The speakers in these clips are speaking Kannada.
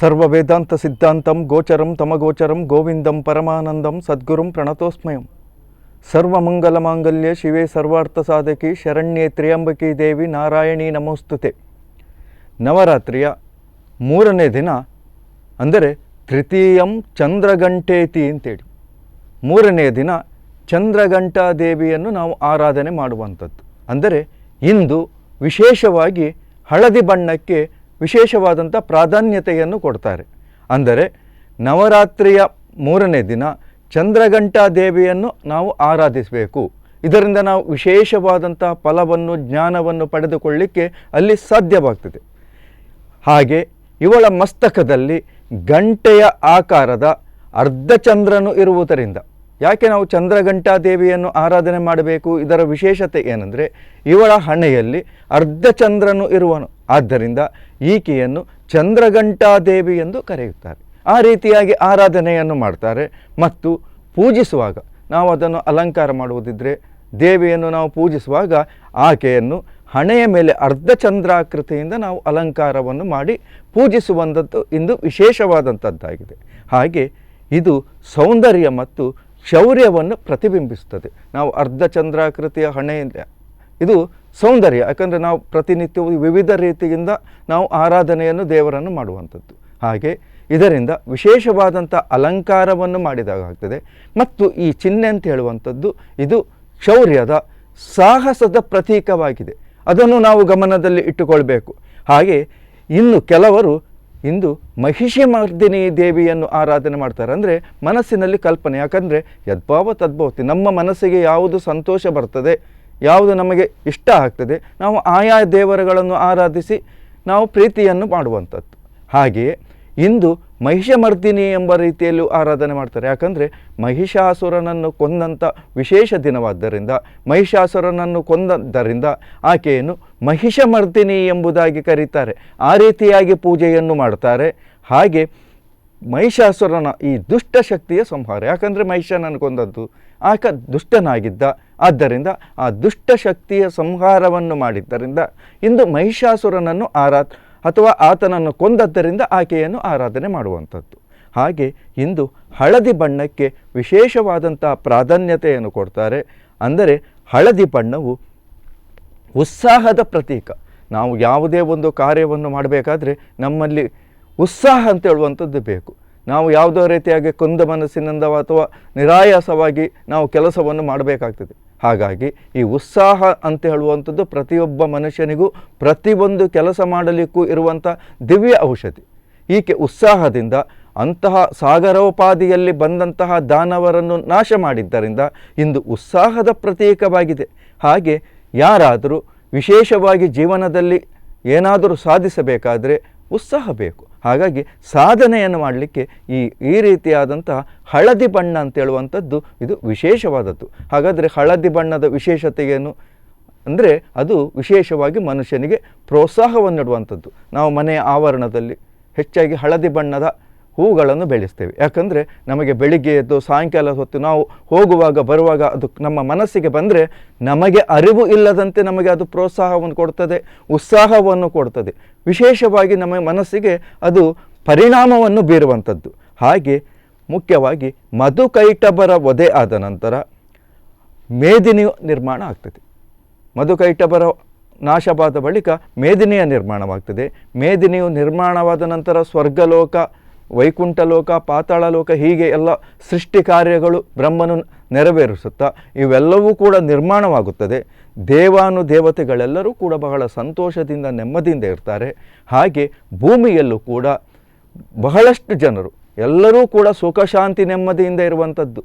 ಸರ್ವ ವೇದಾಂತ ಸಿದ್ಧಾಂತಂ ಗೋಚರಂ ತಮಗೋಚರಂ ಗೋವಿಂದಂ ಪರಮಾನಂದಂ ಸದ್ಗುರುಂ ಪ್ರಣತೋಸ್ಮಯಂ. ಸರ್ವಮಂಗಲ ಮಾಂಗಲ್ಯ ಶಿವೆ ಸರ್ವಾರ್ಥ ಸಾಧಕಿ ಶರಣ್ಯೇ ತ್ರ್ಯಂಬಕಿ ದೇವಿ ನಾರಾಯಣಿ ನಮೋಸ್ತುತೆ. ನವರಾತ್ರಿಯ ಮೂರನೇ ದಿನ ಅಂದರೆ ತೃತೀಯಂ ಚಂದ್ರಗಂಟೇತಿ ಅಂತೇಳಿ ಮೂರನೆಯ ದಿನ ಚಂದ್ರಗಂಟಾ ದೇವಿಯನ್ನು ನಾವು ಆರಾಧನೆ ಮಾಡುವಂಥದ್ದು. ಅಂದರೆ ಇಂದು ವಿಶೇಷವಾಗಿ ಹಳದಿ ಬಣ್ಣಕ್ಕೆ ವಿಶೇಷವಾದಂಥ ಪ್ರಾಧಾನ್ಯತೆಯನ್ನು ಕೊಡ್ತಾರೆ. ಅಂದರೆ ನವರಾತ್ರಿಯ ಮೂರನೇ ದಿನ ಚಂದ್ರಗಂಟಾ ದೇವಿಯನ್ನು ನಾವು ಆರಾಧಿಸಬೇಕು. ಇದರಿಂದ ನಾವು ವಿಶೇಷವಾದಂಥ ಫಲವನ್ನು ಜ್ಞಾನವನ್ನು ಪಡೆದುಕೊಳ್ಳಿಕ್ಕೆ ಅಲ್ಲಿ ಸಾಧ್ಯವಾಗ್ತದೆ. ಹಾಗೆ ಇವಳ ಮಸ್ತಕದಲ್ಲಿ ಗಂಟೆಯ ಆಕಾರದ ಅರ್ಧಚಂದ್ರನು ಇರುವುದರಿಂದ ಯಾಕೆ ನಾವು ಚಂದ್ರಗಂಟಾ ದೇವಿಯನ್ನು ಆರಾಧನೆ ಮಾಡಬೇಕು? ಇದರ ವಿಶೇಷತೆ ಏನಂದರೆ ಇವಳ ಹಣೆಯಲ್ಲಿ ಅರ್ಧಚಂದ್ರನು ಇರುವನು. ಆದ್ದರಿಂದ ಈಕೆಯನ್ನು ಚಂದ್ರಗಂಟಾ ದೇವಿ ಎಂದು ಕರೆಯುತ್ತಾರೆ. ಆ ರೀತಿಯಾಗಿ ಆರಾಧನೆಯನ್ನು ಮಾಡ್ತಾರೆ. ಮತ್ತು ಪೂಜಿಸುವಾಗ ನಾವು ಅದನ್ನು ಅಲಂಕಾರ ಮಾಡುವುದಿದ್ದರೆ ದೇವಿಯನ್ನು ನಾವು ಪೂಜಿಸುವಾಗ ಆಕೆಯನ್ನು ಹಣೆಯ ಮೇಲೆ ಅರ್ಧಚಂದ್ರಾಕೃತಿಯಿಂದ ನಾವು ಅಲಂಕಾರವನ್ನು ಮಾಡಿ ಪೂಜಿಸುವಂಥದ್ದು ಇಂದು ವಿಶೇಷವಾದಂಥದ್ದಾಗಿದೆ. ಹಾಗೆ ಇದು ಸೌಂದರ್ಯ ಮತ್ತು ಶೌರ್ಯವನ್ನು ಪ್ರತಿಬಿಂಬಿಸುತ್ತದೆ. ನಾವು ಅರ್ಧಚಂದ್ರಾಕೃತಿಯ ಹಣೆಯಿಂದ ಇದು ಸೌಂದರ್ಯ, ಯಾಕಂದರೆ ನಾವು ಪ್ರತಿನಿತ್ಯವೂ ವಿವಿಧ ರೀತಿಯಿಂದ ನಾವು ಆರಾಧನೆಯನ್ನು ದೇವರನ್ನು ಮಾಡುವಂಥದ್ದು. ಹಾಗೆ ಇದರಿಂದ ವಿಶೇಷವಾದಂಥ ಅಲಂಕಾರವನ್ನು ಮಾಡಿದಾಗ ಆಗ್ತದೆ. ಮತ್ತು ಈ ಚಿಹ್ನೆ ಅಂತ ಹೇಳುವಂಥದ್ದು ಇದು ಶೌರ್ಯದ ಸಾಹಸದ ಪ್ರತೀಕವಾಗಿದೆ. ಅದನ್ನು ನಾವು ಗಮನದಲ್ಲಿ ಇಟ್ಟುಕೊಳ್ಬೇಕು. ಹಾಗೆ ಇನ್ನು ಕೆಲವರು ಇಂದು ಮಹಿಷಿಮರ್ದಿನಿ ದೇವಿಯನ್ನು ಆರಾಧನೆ ಮಾಡ್ತಾರೆ. ಅಂದರೆ ಮನಸ್ಸಿನಲ್ಲಿ ಕಲ್ಪನೆ, ಯಾಕಂದರೆ ಯದ್ಭಾವ ತದ್ಭವತಿ, ನಮ್ಮ ಮನಸ್ಸಿಗೆ ಯಾವುದು ಸಂತೋಷ ಬರ್ತದೆ, ಯಾವುದು ನಮಗೆ ಇಷ್ಟ ಆಗ್ತದೆ, ನಾವು ಆಯಾ ದೇವರುಗಳನ್ನು ಆರಾಧಿಸಿ ನಾವು ಪ್ರೀತಿಯನ್ನು ಮಾಡುವಂಥದ್ದು. ಹಾಗೆಯೇ ಇಂದು ಮಹಿಷಮರ್ದಿನಿ ಎಂಬ ರೀತಿಯಲ್ಲೂ ಆರಾಧನೆ ಮಾಡ್ತಾರೆ. ಯಾಕಂದರೆ ಮಹಿಷಾಸುರನನ್ನು ಕೊಂದಂಥ ವಿಶೇಷ ದಿನವಾದ್ದರಿಂದ, ಮಹಿಷಾಸುರನನ್ನು ಕೊಂದದ್ದರಿಂದ ಆಕೆಯನ್ನು ಮಹಿಷಮರ್ದಿನಿ ಎಂಬುದಾಗಿ ಕರೀತಾರೆ. ಆ ರೀತಿಯಾಗಿ ಪೂಜೆಯನ್ನು ಮಾಡ್ತಾರೆ. ಹಾಗೆ ಮಹಿಷಾಸುರನ ಈ ದುಷ್ಟಶಕ್ತಿಯ ಸಂಹಾರ, ಯಾಕಂದರೆ ಮಹಿಷನನ್ನು ಕೊಂದದ್ದು ಆಕ ದುಷ್ಟನಾಗಿದ್ದ, ಆದ್ದರಿಂದ ಆ ದುಷ್ಟಶಕ್ತಿಯ ಸಂಹಾರವನ್ನು ಮಾಡಿದ್ದರಿಂದ ಇಂದು ಮಹಿಷಾಸುರನನ್ನು ಅಥವಾ ಆತನನ್ನು ಕೊಂದದ್ದರಿಂದ ಆಕೆಯನ್ನು ಆರಾಧನೆ ಮಾಡುವಂಥದ್ದು. ಹಾಗೆ ಇಂದು ಹಳದಿ ಬಣ್ಣಕ್ಕೆ ವಿಶೇಷವಾದಂಥ ಪ್ರಾಧಾನ್ಯತೆಯನ್ನು ಕೊಡ್ತಾರೆ. ಅಂದರೆ ಹಳದಿ ಬಣ್ಣವು ಉತ್ಸಾಹದ ಪ್ರತೀಕ. ನಾವು ಯಾವುದೇ ಒಂದು ಕಾರ್ಯವನ್ನು ಮಾಡಬೇಕಾದ್ರೆ ನಮ್ಮಲ್ಲಿ ಉತ್ಸಾಹ ಅಂತ ಹೇಳುವಂಥದ್ದು ಬೇಕು. ನಾವು ಯಾವುದೋ ರೀತಿಯಾಗಿ ಕೊಂದ ಮನಸ್ಸಿನಿಂದ ಅಥವಾ ನಿರಾಯಾಸವಾಗಿ ನಾವು ಕೆಲಸವನ್ನು ಮಾಡಬೇಕಾಗ್ತದೆ. ಹಾಗಾಗಿ ಈ ಉತ್ಸಾಹ ಅಂತ ಹೇಳುವಂಥದ್ದು ಪ್ರತಿಯೊಬ್ಬ ಮನುಷ್ಯನಿಗೂ ಪ್ರತಿಯೊಂದು ಕೆಲಸ ಮಾಡಲಿಕ್ಕೂ ಇರುವಂಥ ದಿವ್ಯ ಔಷಧಿ. ಈಕೆ ಉತ್ಸಾಹದಿಂದ ಅಂತಹ ಸಾಗರೋಪಾದಿಯಲ್ಲಿ ಬಂದಂತಹ ದಾನವರನ್ನು ನಾಶ ಮಾಡಿದ್ದರಿಂದ ಇಂದು ಉತ್ಸಾಹದ ಪ್ರತೀಕವಾಗಿದೆ. ಹಾಗೆ ಯಾರಾದರೂ ವಿಶೇಷವಾಗಿ ಜೀವನದಲ್ಲಿ ಏನಾದರೂ ಸಾಧಿಸಬೇಕಾದರೆ ಉತ್ಸಾಹ ಬೇಕು. ಹಾಗಾಗಿ ಸಾಧನೆಯನ್ನು ಮಾಡಲಿಕ್ಕೆ ಈ ರೀತಿಯಾದಂತಹ ಹಳದಿ ಬಣ್ಣ ಅಂತೇಳುವಂಥದ್ದು ಇದು ವಿಶೇಷವಾದದ್ದು. ಹಾಗಾದರೆ ಹಳದಿ ಬಣ್ಣದ ವಿಶೇಷತೆ ಏನು ಅಂದರೆ ಅದು ವಿಶೇಷವಾಗಿ ಮನುಷ್ಯನಿಗೆ ಪ್ರೋತ್ಸಾಹವನ್ನು ನೀಡುವಂಥದ್ದು. ನಾವು ಮನೆಯ ಆವರಣದಲ್ಲಿ ಹೆಚ್ಚಾಗಿ ಹಳದಿ ಬಣ್ಣದ ಹೂಗಳನ್ನು ಬೆಳೆಸ್ತೇವೆ. ಯಾಕಂದರೆ ನಮಗೆ ಬೆಳಿಗ್ಗೆ ಎದ್ದು ಸಾಯಂಕಾಲ ಹೊತ್ತು ನಾವು ಹೋಗುವಾಗ ಬರುವಾಗ ಅದು ನಮ್ಮ ಮನಸ್ಸಿಗೆ ಬಂದರೆ ನಮಗೆ ಅರಿವು ಇಲ್ಲದಂತೆ ನಮಗೆ ಅದು ಪ್ರೋತ್ಸಾಹವನ್ನು ಕೊಡ್ತದೆ, ಉತ್ಸಾಹವನ್ನು ಕೊಡ್ತದೆ. ವಿಶೇಷವಾಗಿ ನಮ್ಮ ಮನಸ್ಸಿಗೆ ಅದು ಪರಿಣಾಮವನ್ನು ಬೀರುವಂಥದ್ದು. ಹಾಗೆ ಮುಖ್ಯವಾಗಿ ಮಧುಕೈಟಭರ ವಧೆ ಆದ ನಂತರ ಮೇದಿನಿಯು ನಿರ್ಮಾಣ ಆಗ್ತದೆ. ಮಧುಕೈಟಭರ ನಾಶವಾದ ಬಳಿಕ ಮೇದಿನಿಯ ನಿರ್ಮಾಣವಾಗ್ತದೆ. ಮೇದಿನಿಯು ನಿರ್ಮಾಣವಾದ ನಂತರ ಸ್ವರ್ಗಲೋಕ, ವೈಕುಂಠಲೋಕ, ಪಾತಾಳ ಲೋಕ, ಹೀಗೆ ಎಲ್ಲ ಸೃಷ್ಟಿ ಕಾರ್ಯಗಳು ಬ್ರಹ್ಮನು ನೆರವೇರಿಸುತ್ತಾ ಇವೆಲ್ಲವೂ ಕೂಡ ನಿರ್ಮಾಣವಾಗುತ್ತದೆ. ದೇವಾನುದೇವತೆಗಳೆಲ್ಲರೂ ಕೂಡ ಬಹಳ ಸಂತೋಷದಿಂದ ನೆಮ್ಮದಿಯಿಂದ ಇರ್ತಾರೆ. ಹಾಗೆ ಭೂಮಿಯಲ್ಲೂ ಕೂಡ ಬಹಳಷ್ಟು ಜನರು ಎಲ್ಲರೂ ಕೂಡ ಸುಖ ಶಾಂತಿ ನೆಮ್ಮದಿಯಿಂದ ಇರುವಂಥದ್ದು.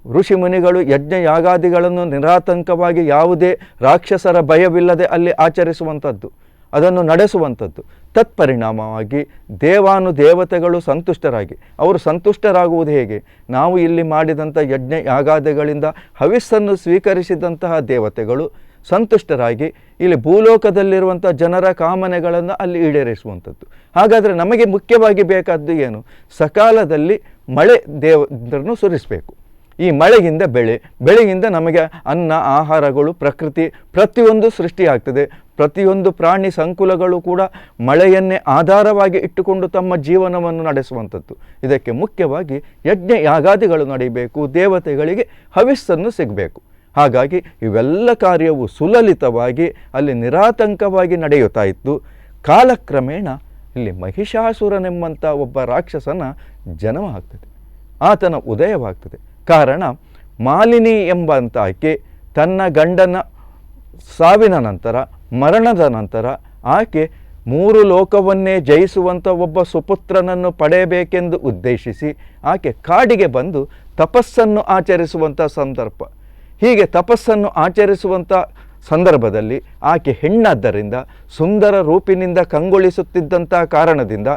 ಋಷಿ ಮುನಿಗಳು ಯಜ್ಞ ಯಾಗಾದಿಗಳನ್ನು ನಿರಾತಂಕವಾಗಿ ಯಾವುದೇ ರಾಕ್ಷಸರ ಭಯವಿಲ್ಲದೆ ಅಲ್ಲಿ ಆಚರಿಸುವಂಥದ್ದು, ಅದನ್ನು ನಡೆಸುವಂಥದ್ದು. ತತ್ಪರಿಣಾಮವಾಗಿ ದೇವಾನುದೇವತೆಗಳು ಸಂತುಷ್ಟರಾಗಿ, ಅವರು ಸಂತುಷ್ಟರಾಗುವುದು ಹೇಗೆ? ನಾವು ಇಲ್ಲಿ ಮಾಡಿದಂಥ ಯಜ್ಞ ಯಾಗಾದಿಗಳಿಂದ ಹವಿಸ್ಸನ್ನು ಸ್ವೀಕರಿಸಿದಂತಹ ದೇವತೆಗಳು ಸಂತುಷ್ಟರಾಗಿ ಇಲ್ಲಿ ಭೂಲೋಕದಲ್ಲಿರುವಂಥ ಜನರ ಕಾಮನೆಗಳನ್ನು ಅಲ್ಲಿ ಈಡೇರಿಸುವಂಥದ್ದು. ಹಾಗಾದರೆ ನಮಗೆ ಮುಖ್ಯವಾಗಿ ಬೇಕಾದ್ದು ಏನು? ಸಕಾಲದಲ್ಲಿ ಮಳೆ ದೇವರನ್ನು ಸುರಿಸಬೇಕು. ಈ ಮಳೆಯಿಂದ ಬೆಳೆಯಿಂದ ನಮಗೆ ಅನ್ನ ಆಹಾರಗಳು ಪ್ರಕೃತಿ ಪ್ರತಿಯೊಂದು ಸೃಷ್ಟಿಯಾಗ್ತದೆ. ಪ್ರತಿಯೊಂದು ಪ್ರಾಣಿ ಸಂಕುಲಗಳು ಕೂಡ ಮಳೆಯನ್ನೇ ಆಧಾರವಾಗಿ ಇಟ್ಟುಕೊಂಡು ತಮ್ಮ ಜೀವನವನ್ನು ನಡೆಸುವಂಥದ್ದು. ಇದಕ್ಕೆ ಮುಖ್ಯವಾಗಿ ಯಜ್ಞ ಯಾಗಾದಿಗಳು ನಡೀಬೇಕು, ದೇವತೆಗಳಿಗೆ ಹವಿಸ್ಸನ್ನು ಸಿಗಬೇಕು. ಹಾಗಾಗಿ ಇವೆಲ್ಲ ಕಾರ್ಯವು ಸುಲಲಿತವಾಗಿ ಅಲ್ಲಿ ನಿರಾತಂಕವಾಗಿ ನಡೆಯುತ್ತಾ ಇತ್ತು. ಕಾಲಕ್ರಮೇಣ ಇಲ್ಲಿ ಮಹಿಷಾಸುರನೆಂಬಂಥ ಒಬ್ಬ ರಾಕ್ಷಸನ ಜನ್ಮ ಆಗ್ತದೆ, ಆತನ ಉದಯವಾಗ್ತದೆ. ಕಾರಣ ಮಾಲಿನಿ ಎಂಬಂಥ ಆಕೆ ತನ್ನ ಗಂಡನ ಸಾವಿನ ನಂತರ, ಮರಣದ ನಂತರ ಆಕೆ 3 ಲೋಕವನ್ನೇ ಜಯಿಸುವಂಥ ಒಬ್ಬ ಸುಪುತ್ರನನ್ನು ಪಡೆಯಬೇಕೆಂದು ಉದ್ದೇಶಿಸಿ ಆಕೆ ಕಾಡಿಗೆ ಬಂದು ತಪಸ್ಸನ್ನು ಆಚರಿಸುವಂಥ ಸಂದರ್ಭ. ಹೀಗೆ ತಪಸ್ಸನ್ನು ಆಚರಿಸುವಂಥ ಸಂದರ್ಭದಲ್ಲಿ ಆಕೆ ಹೆಣ್ಣಾದ್ದರಿಂದ ಸುಂದರ ರೂಪಿನಿಂದ ಕಂಗೊಳಿಸುತ್ತಿದ್ದಂಥ ಕಾರಣದಿಂದ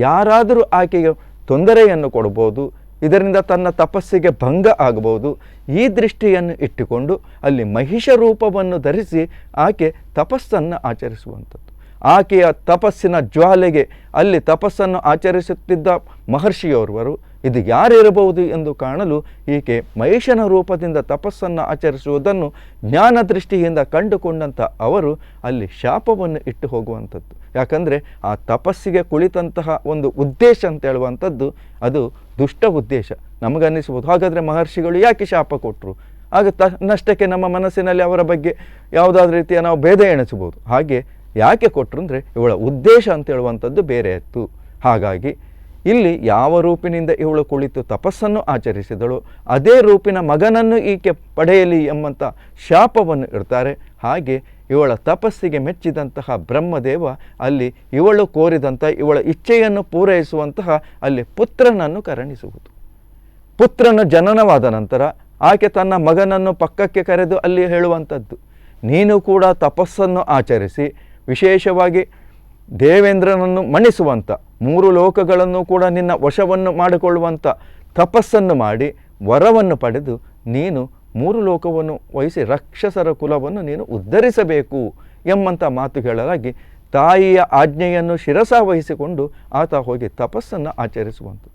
ಯಾರಾದರೂ ಆಕೆಗೆ ತೊಂದರೆಯನ್ನು ಕೊಡ್ಬೋದು, ಇದರಿಂದ ತನ್ನ ತಪಸ್ಸಿಗೆ ಭಂಗ ಆಗಬಹುದು. ಈ ದೃಷ್ಟಿಯನ್ನು ಇಟ್ಟುಕೊಂಡು ಅಲ್ಲಿ ಮಹಿಷ ರೂಪವನ್ನು ಧರಿಸಿ ಆಕೆ ತಪಸ್ಸನ್ನು ಆಚರಿಸುವಂಥದ್ದು. ಆಕೆಯ ತಪಸ್ಸಿನ ಜ್ವಾಲೆಗೆ ಅಲ್ಲಿ ತಪಸ್ಸನ್ನು ಆಚರಿಸುತ್ತಿದ್ದ ಮಹರ್ಷಿಯೋರ್ವರು ಇದು ಯಾರಿರಬಹುದು ಎಂದು ಕಾಣಲು ಈಕೆ ಮಹಿಷನ ರೂಪದಿಂದ ತಪಸ್ಸನ್ನು ಆಚರಿಸುವುದನ್ನು ಜ್ಞಾನ ದೃಷ್ಟಿಯಿಂದ ಕಂಡುಕೊಂಡಂಥ ಅವರು ಅಲ್ಲಿ ಶಾಪವನ್ನು ಇಟ್ಟು ಹೋಗುವಂಥದ್ದು. ಯಾಕಂದರೆ ಆ ತಪಸ್ಸಿಗೆ ಕುಳಿತಂತಹ ಒಂದು ಉದ್ದೇಶ ಅಂತ ಹೇಳುವಂಥದ್ದು ಅದು ದುಷ್ಟ ಉದ್ದೇಶ. ನಮಗನ್ನಿಸ್ಬೋದು, ಹಾಗಾದರೆ ಮಹರ್ಷಿಗಳು ಯಾಕೆ ಶಾಪ ಕೊಟ್ಟರು? ಆಗ ತನ್ನಷ್ಟಕ್ಕೆ ನಮ್ಮ ಮನಸ್ಸಿನಲ್ಲಿ ಅವರ ಬಗ್ಗೆ ಯಾವುದಾದ್ರೂ ರೀತಿಯ ನಾವು ಭೇದ ಎಣಿಸ್ಬೋದು. ಹಾಗೆ ಯಾಕೆ ಕೊಟ್ಟರು ಅಂದರೆ ಇವಳ ಉದ್ದೇಶ ಅಂತ ಹೇಳುವಂಥದ್ದು ಬೇರೆ ಇತ್ತು. ಹಾಗಾಗಿ ಇಲ್ಲಿ ಯಾವ ರೂಪಿನಿಂದ ಇವಳು ಕುಳಿತು ತಪಸ್ಸನ್ನು ಆಚರಿಸಿದಳು ಅದೇ ರೂಪಿನ ಮಗನನ್ನು ಈಕೆ ಪಡೆಯಲಿ ಎಂಬಂಥ ಶಾಪವನ್ನು ಇಡ್ತಾರೆ. ಹಾಗೆ ಇವಳ ತಪಸ್ಸಿಗೆ ಮೆಚ್ಚಿದಂತಹ ಬ್ರಹ್ಮದೇವ ಅಲ್ಲಿ ಇವಳು ಕೋರಿದಂಥ ಇವಳ ಇಚ್ಛೆಯನ್ನು ಪೂರೈಸುವಂತಹ ಅಲ್ಲಿ ಪುತ್ರನನ್ನು ಕರುಣಿಸುವುದು. ಪುತ್ರನ ಜನನವಾದ ನಂತರ ಆಕೆ ತನ್ನ ಮಗನನ್ನು ಪಕ್ಕಕ್ಕೆ ಕರೆದು ಅಲ್ಲಿ ಹೇಳುವಂಥದ್ದು, ನೀನು ಕೂಡ ತಪಸ್ಸನ್ನು ಆಚರಿಸಿ ವಿಶೇಷವಾಗಿ ದೇವೇಂದ್ರನನ್ನು ಮಣಿಸುವಂಥ 3 ಲೋಕಗಳನ್ನು ಕೂಡ ನಿನ್ನ ವಶವನ್ನು ಮಾಡಿಕೊಳ್ಳುವಂಥ ತಪಸ್ಸನ್ನು ಮಾಡಿ ವರವನ್ನು ಪಡೆದು ನೀನು 3 ಲೋಕವನ್ನು ವಹಿಸಿ ರಾಕ್ಷಸರ ಕುಲವನ್ನು ನೀನು ಉದ್ಧರಿಸಬೇಕು ಎಂಬಂಥ ಮಾತು ಹೇಳಲಾಗಿ ತಾಯಿಯ ಆಜ್ಞೆಯನ್ನು ಶಿರಸಾವಹಿಸಿಕೊಂಡು ಆತ ಹೋಗಿ ತಪಸ್ಸನ್ನು ಆಚರಿಸುವಂಥದ್ದು.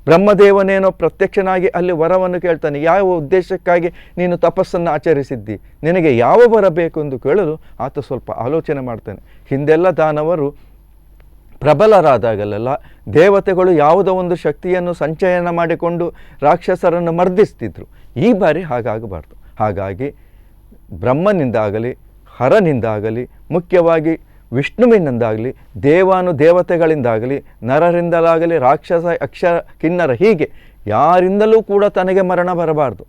ಬ್ರಹ್ಮದೇವನೇನೋ ಪ್ರತ್ಯಕ್ಷನಾಗಿ ಅಲ್ಲಿ ವರವನ್ನು ಕೇಳ್ತಾನೆ. ಯಾವ ಉದ್ದೇಶಕ್ಕಾಗಿ ನೀನು ತಪಸ್ಸನ್ನು ಆಚರಿಸಿದ್ದಿ, ನಿನಗೆ ಯಾವ ವರ ಬೇಕು ಎಂದು ಕೇಳಲು ಆತ ಸ್ವಲ್ಪ ಆಲೋಚನೆ ಮಾಡ್ತಾನೆ. ಹಿಂದೆಲ್ಲ ದಾನವರು ಪ್ರಬಲರಾದಾಗಲೆಲ್ಲ ದೇವತೆಗಳು ಯಾವುದೋ ಒಂದು ಶಕ್ತಿಯನ್ನು ಸಂಚಯನ ಮಾಡಿಕೊಂಡು ರಾಕ್ಷಸರನ್ನು ಮರ್ದಿಸ್ತಿದ್ರು. ಈ ಬಾರಿ ಹಾಗಾಗಬಾರ್ದು. ಹಾಗಾಗಿ ಬ್ರಹ್ಮನಿಂದಾಗಲಿ ಹರನಿಂದಾಗಲಿ ಮುಖ್ಯವಾಗಿ ವಿಷ್ಣುವಿನಿಂದಾಗಲಿ ದೇವಾನುದೇವತೆಗಳಿಂದಾಗಲಿ ನರರಿಂದಲಾಗಲಿ ರಾಕ್ಷಸ ಯಕ್ಷ ಕಿನ್ನರ ಹೀಗೆ ಯಾರಿಂದಲೂ ಕೂಡ ತನಗೆ ಮರಣ ಬರಬಾರ್ದು.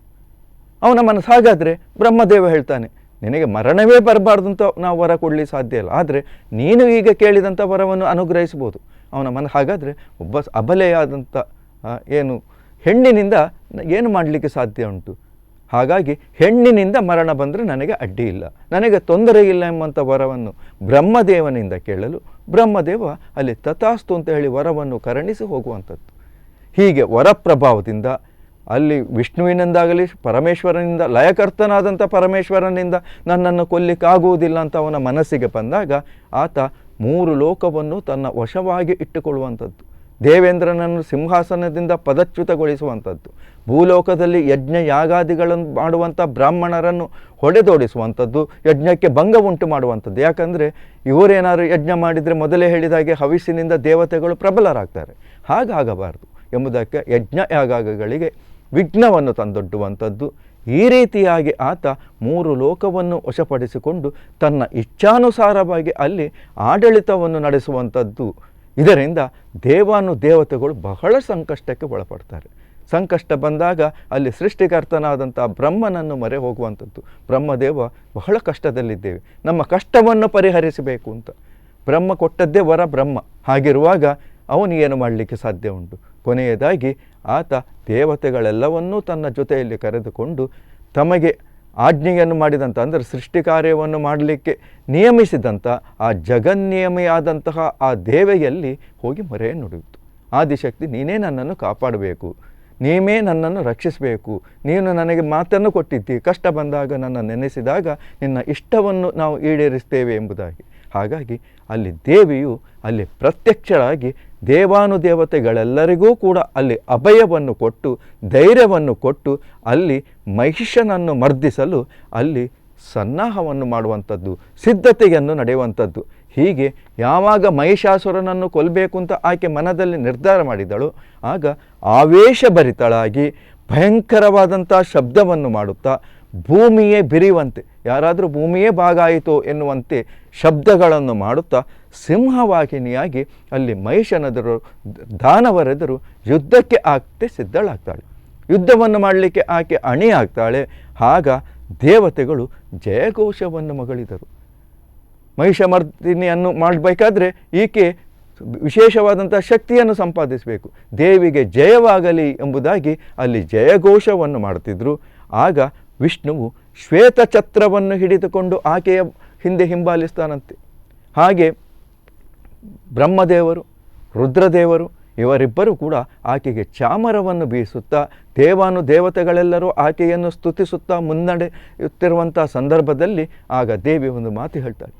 ಅವನ ಮನಸ್ಸು ಹಾಗಾದರೆ ಬ್ರಹ್ಮದೇವ ಹೇಳ್ತಾನೆ, ನಿನಗೆ ಮರಣವೇ ಬರಬಾರ್ದು ಅಂತ ನಾವು ವರ ಕೊಡಲಿಕ್ಕೆ ಸಾಧ್ಯ ಇಲ್ಲ, ಆದರೆ ನೀನು ಈಗ ಕೇಳಿದಂಥ ವರವನ್ನು ಅನುಗ್ರಹಿಸ್ಬೋದು. ಅವನ ಮನ ಹಾಗಾದರೆ ಒಬ್ಬ ಅಬಲೆಯಾದಂಥ ಏನು ಹೆಣ್ಣಿನಿಂದ ಏನು ಮಾಡಲಿಕ್ಕೆ ಸಾಧ್ಯ ಉಂಟು? ಹಾಗಾಗಿ ಹೆಣ್ಣಿನಿಂದ ಮರಣ ಬಂದರೆ ನನಗೆ ಅಡ್ಡಿ ಇಲ್ಲ, ನನಗೆ ತೊಂದರೆ ಇಲ್ಲ ಎಂಬಂಥ ವರವನ್ನು ಬ್ರಹ್ಮದೇವನಿಂದ ಕೇಳಲು ಬ್ರಹ್ಮದೇವ ಅಲ್ಲಿ ತಥಾಸ್ತು ಅಂತ ಹೇಳಿ ವರವನ್ನು ಕರುಣಿಸಿ ಹೋಗುವಂಥದ್ದು. ಹೀಗೆ ವರಪ್ರಭಾವದಿಂದ ಅಲ್ಲಿ ವಿಷ್ಣುವಿನಿಂದಾಗಲಿ ಪರಮೇಶ್ವರನಿಂದ ಲಯಕರ್ತನಾದಂಥ ಪರಮೇಶ್ವರನಿಂದ ನನ್ನನ್ನು ಕೊಲ್ಲಿಕ್ಕಾಗುವುದಿಲ್ಲ ಅಂತ ಅವನ ಮನಸ್ಸಿಗೆ ಬಂದಾಗ ಆತ 3 ಲೋಕವನ್ನು ತನ್ನ ವಶವಾಗಿ ಇಟ್ಟುಕೊಳ್ಳುವಂಥದ್ದು. ದೇವೇಂದ್ರನನ್ನು ಸಿಂಹಾಸನದಿಂದ ಪದಚ್ಯುತಗೊಳಿಸುವಂಥದ್ದು, ಭೂಲೋಕದಲ್ಲಿ ಯಜ್ಞ ಯಾಗಾದಿಗಳನ್ನು ಮಾಡುವಂಥ ಬ್ರಾಹ್ಮಣರನ್ನು ಹೊಡೆದೋಡಿಸುವಂಥದ್ದು, ಯಜ್ಞಕ್ಕೆ ಭಂಗ ಉಂಟು ಮಾಡುವಂಥದ್ದು. ಯಾಕಂದರೆ ಇವರೇನಾದ್ರು ಯಜ್ಞ ಮಾಡಿದರೆ ಮೊದಲೇ ಹೇಳಿದಾಗೆ ಹವಿಸ್ಸಿನಿಂದ ದೇವತೆಗಳು ಪ್ರಬಲರಾಗ್ತಾರೆ. ಹಾಗಾಗಬಾರ್ದು ಎಂಬುದಕ್ಕೆ ಯಜ್ಞ ಯಾಗಗಳಿಗೆ ವಿಘ್ನವನ್ನು ತಂದೊಡ್ಡುವಂಥದ್ದು. ಈ ರೀತಿಯಾಗಿ ಆತ 3 ಲೋಕವನ್ನು ವಶಪಡಿಸಿಕೊಂಡು ತನ್ನ ಇಚ್ಛಾನುಸಾರವಾಗಿ ಅಲ್ಲಿ ಆಡಳಿತವನ್ನು ನಡೆಸುವಂಥದ್ದು. ಇದರಿಂದ ದೇವಾನುದೇವತೆಗಳು ಬಹಳ ಸಂಕಷ್ಟಕ್ಕೆ ಒಳಪಡ್ತಾರೆ. ಸಂಕಷ್ಟ ಬಂದಾಗ ಅಲ್ಲಿ ಸೃಷ್ಟಿಕರ್ತನಾದಂಥ ಬ್ರಹ್ಮನನ್ನು ಮೊರೆ ಹೋಗುವಂಥದ್ದು. ಬ್ರಹ್ಮದೇವ ಬಹಳ ಕಷ್ಟದಲ್ಲಿದ್ದೇವೆ, ನಮ್ಮ ಕಷ್ಟವನ್ನು ಪರಿಹರಿಸಬೇಕು ಅಂತ ಬ್ರಹ್ಮ ಕೊಟ್ಟದ್ದೇ ವರ ಬ್ರಹ್ಮ. ಹಾಗಿರುವಾಗ ಅವನಿಗೇನು ಮಾಡಲಿಕ್ಕೆ ಸಾಧ್ಯ ಉಂಟು? ಕೊನೆಯದಾಗಿ ಆತ ದೇವತೆಗಳೆಲ್ಲವನ್ನೂ ತನ್ನ ಜೊತೆಯಲ್ಲಿ ಕರೆದುಕೊಂಡು ತಮಗೆ ಆಜ್ಞೆಯನ್ನು ಮಾಡಿದಂಥ ಅಂದರೆ ಸೃಷ್ಟಿ ಕಾರ್ಯವನ್ನು ಮಾಡಲಿಕ್ಕೆ ನಿಯಮಿಸಿದಂಥ ಆ ಜಗನ್ನಿಯಮಿಯಾದಂತಹ ಆ ದೇವೆಯಲ್ಲಿ ಹೋಗಿ ಮೊರೆ ನುಡಿಯಿತು. ಆದಿಶಕ್ತಿ, ನೀನೇ ನನ್ನನ್ನು ಕಾಪಾಡಬೇಕು, ನೀವೇ ನನ್ನನ್ನು ರಕ್ಷಿಸಬೇಕು, ನೀನು ನನಗೆ ಮಾತನ್ನು ಕೊಟ್ಟಿದ್ದಿ, ಕಷ್ಟ ಬಂದಾಗ ನನ್ನ ನೆನೆಸಿದಾಗ ನಿನ್ನ ಇಷ್ಟವನ್ನು ನಾವು ಈಡೇರಿಸ್ತೇವೆ ಎಂಬುದಾಗಿ. ಹಾಗಾಗಿ ಅಲ್ಲಿ ದೇವಿಯು ಅಲ್ಲಿ ಪ್ರತ್ಯಕ್ಷರಾಗಿ ದೇವಾನುದೇವತೆಗಳೆಲ್ಲರಿಗೂ ಕೂಡ ಅಲ್ಲಿ ಅಭಯವನ್ನು ಕೊಟ್ಟು ಧೈರ್ಯವನ್ನು ಕೊಟ್ಟು ಅಲ್ಲಿ ಮಹಿಷನನ್ನು ಮರ್ದಿಸಲು ಅಲ್ಲಿ ಸನ್ನಾಹವನ್ನು ಮಾಡುವಂಥದ್ದು, ಸಿದ್ಧತೆಯನ್ನು ನಡೆಯುವಂಥದ್ದು. ಹೀಗೆ ಯಾವಾಗ ಮಹಿಷಾಸುರನನ್ನು ಕೊಲ್ಲಬೇಕು ಅಂತ ಆಕೆ ಮನದಲ್ಲಿ ನಿರ್ಧಾರ ಮಾಡಿದಳು, ಆಗ ಆವೇಶಭರಿತಳಾಗಿ ಭಯಂಕರವಾದಂಥ ಶಬ್ದವನ್ನು ಮಾಡುತ್ತಾ ಭೂಮಿಯೇ ಬಿರಿಯುವಂತೆ, ಯಾರಾದರೂ ಭೂಮಿಯೇ ಭಾಗ ಆಯಿತೋ ಎನ್ನುವಂತೆ ಶಬ್ದಗಳನ್ನು ಮಾಡುತ್ತಾ ಸಿಂಹವಾಹಿನಿಯಾಗಿ ಅಲ್ಲಿ ಮಹಿಷನೆದುರು ದಾನವರೆದುರು ಯುದ್ಧಕ್ಕೆ ಆಗ್ತೆ ಸಿದ್ಧಳಾಗ್ತಾಳೆ. ಯುದ್ಧವನ್ನು ಮಾಡಲಿಕ್ಕೆ ಆಕೆ ಅಣಿಯಾಗ್ತಾಳೆ. ಆಗ ದೇವತೆಗಳು ಜಯಘೋಷವನ್ನು ಮಗಳಿದರು. ಮಹಿಷಮರ್ದಿನಿಯನ್ನು ಮಾಡಬೇಕಾದ್ರೆ ಈಕೆ ವಿಶೇಷವಾದಂಥ ಶಕ್ತಿಯನ್ನು ಸಂಪಾದಿಸಬೇಕು, ದೇವಿಗೆ ಜಯವಾಗಲಿ ಎಂಬುದಾಗಿ ಅಲ್ಲಿ ಜಯಘೋಷವನ್ನು ಮಾಡ್ತಿದ್ರು. ಆಗ ವಿಷ್ಣುವು ಶ್ವೇತಛತ್ರವನ್ನು ಹಿಡಿದುಕೊಂಡು ಆಕೆಯ ಹಿಂದೆ ಹಿಂಬಾಲಿಸ್ತಾನಂತೆ. ಹಾಗೆ ಬ್ರಹ್ಮದೇವರು, ರುದ್ರದೇವರು ಇವರಿಬ್ಬರು ಕೂಡ ಆಕೆಗೆ ಚಾಮರವನ್ನು ಬೀಸುತ್ತಾ ದೇವತೆಗಳೆಲ್ಲರೂ ಆಕೆಯನ್ನು ಸ್ತುತಿಸುತ್ತಾ ಮುನ್ನಡೆಯುತ್ತಿರುವಂಥ ಸಂದರ್ಭದಲ್ಲಿ ಆಗ ದೇವಿ ಒಂದು ಮಾತು ಹೇಳ್ತಾಳೆ,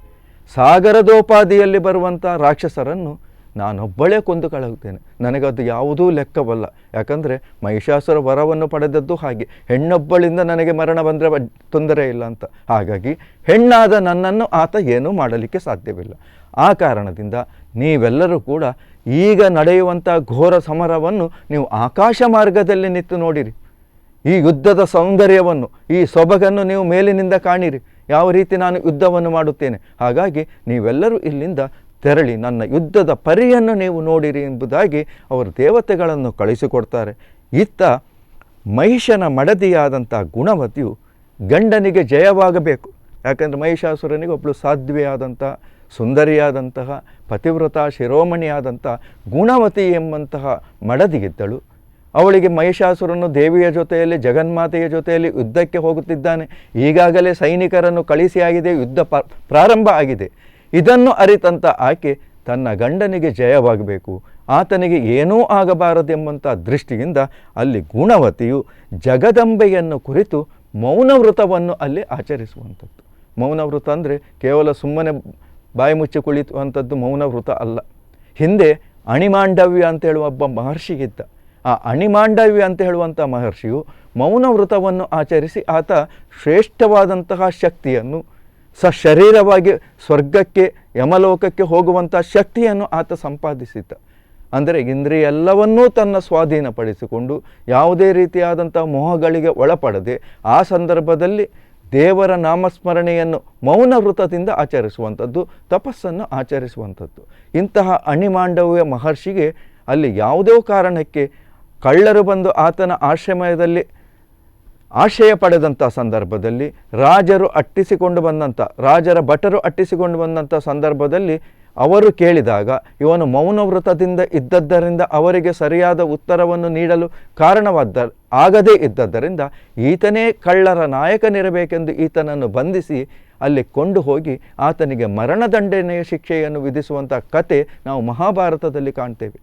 ಸಾಗರದೋಪಾದಿಯಲ್ಲಿ ಬರುವಂಥ ರಾಕ್ಷಸರನ್ನು ನಾನೊಬ್ಬಳೇ ಕೊಂದು ಕಳುತ್ತೇನೆ, ನನಗದು ಯಾವುದೂ ಲೆಕ್ಕವಲ್ಲ. ಯಾಕಂದರೆ ಮಹಿಷಾಸುರ ವರವನ್ನು ಪಡೆದದ್ದು ಹಾಗೆ, ಹೆಣ್ಣೊಬ್ಬಳಿಂದ ನನಗೆ ಮರಣ ಬಂದರೆ ತೊಂದರೆ ಇಲ್ಲ ಅಂತ. ಹಾಗಾಗಿ ಹೆಣ್ಣಾದ ನನ್ನನ್ನು ಆತ ಏನೂ ಮಾಡಲಿಕ್ಕೆ ಸಾಧ್ಯವಿಲ್ಲ. ಆ ಕಾರಣದಿಂದ ನೀವೆಲ್ಲರೂ ಕೂಡ ಈಗ ನಡೆಯುವಂಥ ಘೋರ ಸಮರವನ್ನು ನೀವು ಆಕಾಶ ಮಾರ್ಗದಲ್ಲಿ ನಿಂತು ನೋಡಿರಿ. ಈ ಯುದ್ಧದ ಸೌಂದರ್ಯವನ್ನು, ಈ ಸೊಬಗನ್ನು ನೀವು ಮೇಲಿನಿಂದ ಕಾಣಿರಿ, ಯಾವ ರೀತಿ ನಾನು ಯುದ್ಧವನ್ನು ಮಾಡುತ್ತೇನೆ. ಹಾಗಾಗಿ ನೀವೆಲ್ಲರೂ ಇಲ್ಲಿಂದ ತೆರಳಿ ನನ್ನ ಯುದ್ಧದ ಪರಿಯನ್ನು ನೀವು ನೋಡಿರಿ ಎಂಬುದಾಗಿ ಅವರು ದೇವತೆಗಳನ್ನು ಕಳಿಸಿಕೊಡ್ತಾರೆ. ಇತ್ತ ಮಹಿಷನ ಮಡದಿಯಾದಂಥ ಗುಣವತಿಯು ಗಂಡನಿಗೆ ಜಯವಾಗಬೇಕು. ಯಾಕಂದರೆ ಮಹಿಷಾಸುರನಿಗೆ ಒಬ್ಬಳು ಸಾಧ್ವಿಯಾದಂಥ, ಸುಂದರಿಯಾದಂತಹ, ಪತಿವ್ರತ ಶಿರೋಮಣಿಯಾದಂಥ ಗುಣವತಿ ಎಂಬಂತಹ ಮಡದಿಗಿದ್ದಳು. ಅವಳಿಗೆ ಮಹಿಷಾಸುರನು ದೇವಿಯ ಜೊತೆಯಲ್ಲಿ, ಜಗನ್ಮಾತೆಯ ಜೊತೆಯಲ್ಲಿ ಯುದ್ಧಕ್ಕೆ ಹೋಗುತ್ತಿದ್ದಾನೆ, ಈಗಾಗಲೇ ಸೈನಿಕರನ್ನು ಕಳಿಸಿಯಾಗಿದೆ, ಯುದ್ಧ ಪ್ರಾರಂಭ ಆಗಿದೆ. ಇದನ್ನು ಅರಿತಂಥ ಆಕೆ ತನ್ನ ಗಂಡನಿಗೆ ಜಯವಾಗಬೇಕು, ಆತನಿಗೆ ಏನೂ ಆಗಬಾರದೆಂಬಂಥ ದೃಷ್ಟಿಯಿಂದ ಅಲ್ಲಿ ಗುಣವತಿಯು ಜಗದಂಬೆಯನ್ನು ಕುರಿತು ಮೌನವ್ರತವನ್ನು ಅಲ್ಲಿ ಆಚರಿಸುವಂಥದ್ದು. ಮೌನವ್ರತ ಅಂದರೆ ಕೇವಲ ಸುಮ್ಮನೆ ಬಾಯಿ ಮುಚ್ಚಿ ಕುಳಿತುವಂಥದ್ದು ಮೌನವ್ರತ ಅಲ್ಲ. ಹಿಂದೆ ಅಣಿಮಾಂಡವ್ಯ ಅಂತ ಹೇಳುವ ಒಬ್ಬ ಮಹರ್ಷಿಗಿದ್ದ. ಆ ಅಣಿಮಾಂಡವ್ಯ ಅಂತ ಹೇಳುವಂಥ ಮಹರ್ಷಿಯು ಮೌನವ್ರತವನ್ನು ಆಚರಿಸಿ ಆತ ಶ್ರೇಷ್ಠವಾದಂತಹ ಶಕ್ತಿಯನ್ನು, ಸಶರೀರವಾಗಿ ಸ್ವರ್ಗಕ್ಕೆ ಯಮಲೋಕಕ್ಕೆ ಹೋಗುವಂಥ ಶಕ್ತಿಯನ್ನು ಆತ ಸಂಪಾದಿಸಿದ್ದ. ಅಂದರೆ ಇಂದ್ರಿಯ ಎಲ್ಲವನ್ನೂ ತನ್ನ ಸ್ವಾಧೀನಪಡಿಸಿಕೊಂಡು ಯಾವುದೇ ರೀತಿಯಾದಂಥ ಮೋಹಗಳಿಗೆ ಒಳಪಡದೆ ಆ ಸಂದರ್ಭದಲ್ಲಿ ದೇವರ ನಾಮಸ್ಮರಣೆಯನ್ನು ಮೌನವ್ರತದಿಂದ ಆಚರಿಸುವಂಥದ್ದು, ತಪಸ್ಸನ್ನು ಆಚರಿಸುವಂಥದ್ದು. ಇಂತಹ ಅಣಿಮಾಂಡವ್ಯ ಮಹರ್ಷಿಗೆ ಅಲ್ಲಿ ಯಾವುದೋ ಕಾರಣಕ್ಕೆ ಕಳ್ಳರು ಬಂದು ಆತನ ಆಶ್ರಮದಲ್ಲಿ ಆಶ್ರಯ ಪಡೆದಂಥ ಸಂದರ್ಭದಲ್ಲಿ ರಾಜರ ಭಟರು ಅಟ್ಟಿಸಿಕೊಂಡು ಬಂದಂಥ ಸಂದರ್ಭದಲ್ಲಿ ಅವರು ಕೇಳಿದಾಗ ಇವನು ಮೌನವ್ರತದಿಂದ ಇದ್ದದ್ದರಿಂದ ಅವರಿಗೆ ಸರಿಯಾದ ಉತ್ತರವನ್ನು ನೀಡಲು ಆಗದೇ ಇದ್ದದ್ದರಿಂದ ಈತನೇ ಕಳ್ಳರ ನಾಯಕನಿರಬೇಕೆಂದು ಈತನನ್ನು ಬಂಧಿಸಿ ಅಲ್ಲಿ ಕೊಂಡು ಹೋಗಿ ಆತನಿಗೆ ಮರಣದಂಡನೆಯ ಶಿಕ್ಷೆಯನ್ನು ವಿಧಿಸುವಂಥ ಕತೆ ನಾವು ಮಹಾಭಾರತದಲ್ಲಿ ಕಾಣ್ತೇವೆ.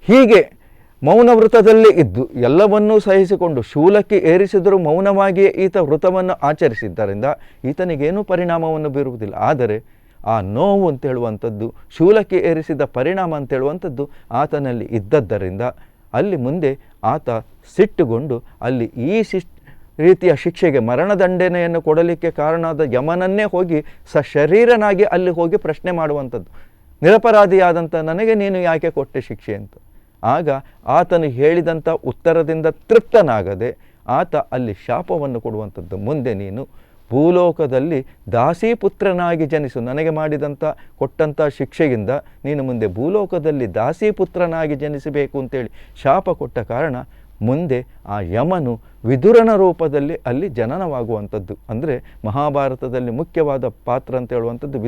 ಹೀಗೆ ಮೌನವ್ರತದಲ್ಲಿ ಇದ್ದು ಎಲ್ಲವನ್ನೂ ಸಹಿಸಿಕೊಂಡು ಶೂಲಕ್ಕೆ ಏರಿಸಿದರೂ ಮೌನವಾಗಿಯೇ ಈತ ವೃತವನ್ನು ಆಚರಿಸಿದ್ದರಿಂದ ಈತನಿಗೇನೂ ಪರಿಣಾಮವನ್ನು ಬೀರುವುದಿಲ್ಲ. ಆದರೆ ಆ ನೋವು ಅಂತೇಳುವಂಥದ್ದು, ಶೂಲಕ್ಕೆ ಏರಿಸಿದ ಪರಿಣಾಮ ಅಂತೇಳುವಂಥದ್ದು ಆತನಲ್ಲಿ ಇದ್ದದ್ದರಿಂದ ಅಲ್ಲಿ ಮುಂದೆ ಆತ ಸಿಟ್ಟುಗೊಂಡು ಅಲ್ಲಿ ಈ ರೀತಿಯ ಶಿಕ್ಷೆಗೆ ಮರಣದಂಡನೆಯನ್ನು ಕೊಡಲಿಕ್ಕೆ ಕಾರಣವಾದ ಯಮನನ್ನೇ ಹೋಗಿ ಸಶರೀರನಾಗಿ ಅಲ್ಲಿ ಹೋಗಿ ಪ್ರಶ್ನೆ ಮಾಡುವಂಥದ್ದು, ನಿರಪರಾಧಿಯಾದಂಥ ನನಗೆ ನೀನು ಯಾಕೆ ಕೊಟ್ಟೆ ಶಿಕ್ಷೆ ಅಂತ. ಆಗ ಆತನು ಹೇಳಿದಂಥ ಉತ್ತರದಿಂದ ತೃಪ್ತನಾಗದೆ ಆತ ಅಲ್ಲಿ ಶಾಪವನ್ನು ಕೊಡುವಂಥದ್ದು, ಮುಂದೆ ನೀನು ಭೂಲೋಕದಲ್ಲಿ ದಾಸೀಪುತ್ರನಾಗಿ ಜನಿಸು, ನನಗೆ ಕೊಟ್ಟಂಥ ಶಿಕ್ಷೆಯಿಂದ ನೀನು ಮುಂದೆ ಭೂಲೋಕದಲ್ಲಿ ದಾಸೀಪುತ್ರನಾಗಿ ಜನಿಸಬೇಕು ಅಂತೇಳಿ ಶಾಪ ಕೊಟ್ಟ ಕಾರಣ ಮುಂದೆ ಆ ಯಮನು ವಿದುರನ ರೂಪದಲ್ಲಿ ಅಲ್ಲಿ ಜನನವಾಗುವಂಥದ್ದು. ಅಂದರೆ ಮಹಾಭಾರತದಲ್ಲಿ ಮುಖ್ಯವಾದ ಪಾತ್ರ ಅಂತ ಹೇಳುವಂಥದ್ದು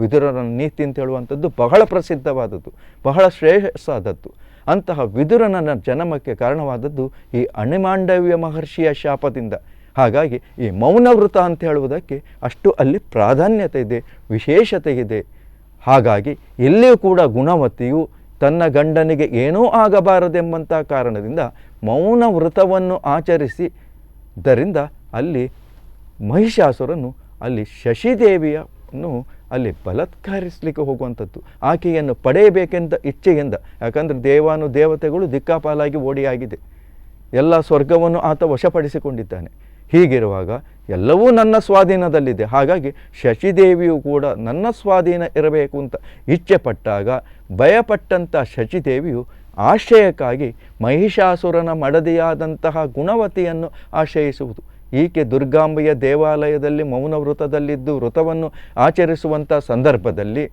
ವಿದುರನ ನೀತಿ ಅಂತ ಹೇಳುವಂಥದ್ದು ಬಹಳ ಪ್ರಸಿದ್ಧವಾದದ್ದು, ಬಹಳ ಶ್ರೇಯಸ್ಸಾದದ್ದು. ಅಂತಹ ವಿದುರನ ಜನ್ಮಕ್ಕೆ ಕಾರಣವಾದದ್ದು ಈ ಅಣಿಮಾಂಡವ್ಯ ಮಹರ್ಷಿಯ ಶಾಪದಿಂದ. ಹಾಗಾಗಿ ಈ ಮೌನವ್ರತ ಅಂತ ಹೇಳುವುದಕ್ಕೆ ಅಷ್ಟು ಅಲ್ಲಿ ಪ್ರಾಧಾನ್ಯತೆ ಇದೆ, ವಿಶೇಷತೆ ಇದೆ. ಹಾಗಾಗಿ ಎಲ್ಲಿಯೂ ಕೂಡ ಗುಣವತಿಯು ತನ್ನ ಗಂಡನಿಗೆ ಏನೂ ಆಗಬಾರದೆಂಬಂಥ ಕಾರಣದಿಂದ ಮೌನ ವ್ರತವನ್ನು ಆಚರಿಸಿದ್ದರಿಂದ ಅಲ್ಲಿ ಮಹಿಷಾಸುರನು ಅಲ್ಲಿ ಶಶಿದೇವಿಯನ್ನು ಅಲ್ಲಿ ಬಲಾತ್ಕಾರಿಸಲಿಕ್ಕೆ ಹೋಗುವಂಥದ್ದು, ಆಕೆಯನ್ನು ಪಡೆಯಬೇಕೆಂದ ಇಚ್ಛೆಯಿಂದ. ಯಾಕಂದರೆ ದೇವಾನು ದೇವತೆಗಳು ದಿಕ್ಕಾಪಾಲಾಗಿ ಓಡಿಯಾಗಿದೆ. ಎಲ್ಲ ಸ್ವರ್ಗವನ್ನು ಆತ ವಶಪಡಿಸಿಕೊಂಡಿದ್ದಾನೆ. ಹೀಗಿರುವಾಗ ಎಲ್ಲವೂ ನನ್ನ ಸ್ವಾಧೀನದಲ್ಲಿದೆ. ಹಾಗಾಗಿ ಶಚಿದೇವಿಯು ಕೂಡ ನನ್ನ ಸ್ವಾಧೀನ ಇರಬೇಕು ಅಂತ ಇಚ್ಛೆ ಪಟ್ಟಾಗ ಭಯಪಟ್ಟಂಥ ಶಚಿದೇವಿಯು ಆಶ್ರಯಕ್ಕಾಗಿ ಮಹಿಷಾಸುರನ ಮಡದಿಯಾದಂತಹ ಗುಣವತಿಯನ್ನು ಆಶ್ರಯಿಸುವುದು. ಈಕೆ ದುರ್ಗಾಂಬೆಯ ದೇವಾಲಯದಲ್ಲಿ ಮೌನ ವೃತದಲ್ಲಿದ್ದು ವೃತವನ್ನು ಆಚರಿಸುವಂಥ ಸಂದರ್ಭದಲ್ಲಿ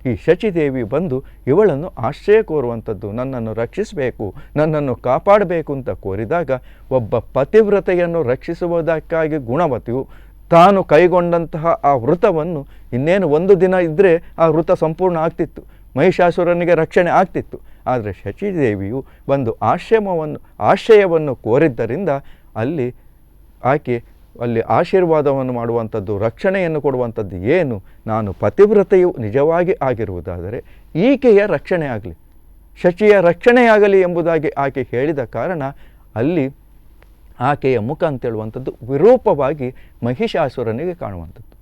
ಈ ಶಚಿದೇವಿ ಬಂದು ಇವಳನ್ನು ಆಶ್ರಯ ಕೋರುವಂಥದ್ದು, ನನ್ನನ್ನು ರಕ್ಷಿಸಬೇಕು, ನನ್ನನ್ನು ಕಾಪಾಡಬೇಕು ಅಂತ ಕೋರಿದಾಗ ಒಬ್ಬ ಪತಿವ್ರತೆಯನ್ನು ರಕ್ಷಿಸುವುದಕ್ಕಾಗಿ ಗುಣವತಿಯು ತಾನು ಕೈಗೊಂಡಂತಹ ಆ ವೃತವನ್ನು ಇನ್ನೇನು ಒಂದು ದಿನ ಇದ್ದರೆ ಆ ವೃತ ಸಂಪೂರ್ಣ ಆಗ್ತಿತ್ತು, ಮಹಿಷಾಸುರನಿಗೆ ರಕ್ಷಣೆ ಆಗ್ತಿತ್ತು. ಆದರೆ ಶಚಿದೇವಿಯು ಬಂದು ಆಶ್ರಯವನ್ನು ಕೋರಿದ್ದರಿಂದ ಆಕೆ ಅಲ್ಲಿ ಆಶೀರ್ವಾದವನ್ನು ಮಾಡುವಂಥದ್ದು, ರಕ್ಷಣೆಯನ್ನು ಕೊಡುವಂಥದ್ದು ಏನು? ನಾನು ಪತಿವ್ರತೆಯು ನಿಜವಾಗಿ ಆಗಿರುವುದಾದರೆ ಈಕೆಯ ರಕ್ಷಣೆ ಆಗಲಿ, ಶಚಿಯ ರಕ್ಷಣೆಯಾಗಲಿ ಎಂಬುದಾಗಿ ಆಕೆ ಹೇಳಿದ ಕಾರಣ ಅಲ್ಲಿ ಆಕೆಯ ಮುಖ ಅಂತೇಳುವಂಥದ್ದು ವಿರೂಪವಾಗಿ ಮಹಿಷಾಸುರನಿಗೆ ಕಾಣುವಂಥದ್ದು.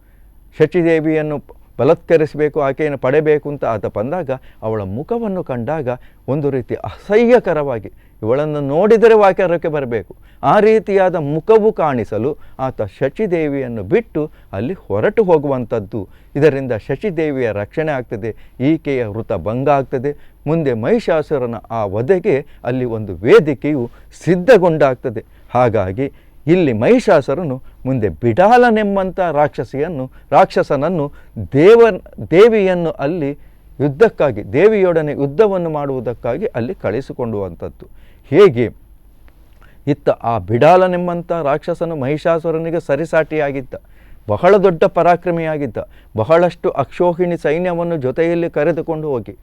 ಶಚಿದೇವಿಯನ್ನು ಬಲತ್ಕರಿಸಬೇಕು, ಆಕೆಯನ್ನು ಪಡೆಯಬೇಕು ಅಂತ ಆತ ಬಂದಾಗ ಅವಳ ಮುಖವನ್ನು ಕಂಡಾಗ ಒಂದು ರೀತಿ ಅಸಹ್ಯಕರವಾಗಿ ಇವಳನ್ನು ನೋಡಿದರೆ ವಾಕ್ಯರಕ್ಕೆ ಬರಬೇಕು, ಆ ರೀತಿಯಾದ ಮುಖವು ಕಾಣಿಸಲು ಆತ ಶಚಿದೇವಿಯನ್ನು ಬಿಟ್ಟು ಅಲ್ಲಿ ಹೊರಟು ಹೋಗುವಂಥದ್ದು. ಇದರಿಂದ ಶಚಿದೇವಿಯ ರಕ್ಷಣೆ ಆಗ್ತದೆ, ಈಕೆಯ ವೃತ ಭಂಗ ಆಗ್ತದೆ. ಮುಂದೆ ಮಹಿಷಾಸುರನ ಆ ವಧೆಗೆ ಅಲ್ಲಿ ಒಂದು ವೇದಿಕೆಯು ಸಿದ್ಧಗೊಂಡಾಗ್ತದೆ. ಹಾಗಾಗಿ ಇಲ್ಲಿ ಮಹಿಷಾಸುರನು ಮುಂದೆ ಬಿಡಾಲನೆಂಬಂಥ ರಾಕ್ಷಸನನ್ನು ದೇವಿಯನ್ನು ಅಲ್ಲಿ ಯುದ್ಧಕ್ಕಾಗಿ, ದೇವಿಯೊಡನೆ ಯುದ್ಧವನ್ನು ಮಾಡುವುದಕ್ಕಾಗಿ ಅಲ್ಲಿ ಕಳಿಸಿಕೊಂಡುವಂಥದ್ದು. ಹೇಗೆ ಇತ್ತ ಆ ಬಿಡಾಲನೆಂಬಂಥ ರಾಕ್ಷಸನು ಮಹಿಷಾಸುರನಿಗೆ ಸರಿಸಾಟಿಯಾಗಿದ್ದ, ಬಹಳ ದೊಡ್ಡ ಪರಾಕ್ರಮಿಯಾಗಿದ್ದ, ಬಹಳಷ್ಟು ಅಕ್ಷೋಹಿಣಿ ಸೈನ್ಯವನ್ನು ಜೊತೆಯಲ್ಲಿ ಕರೆದುಕೊಂಡು ಹೋಗಿ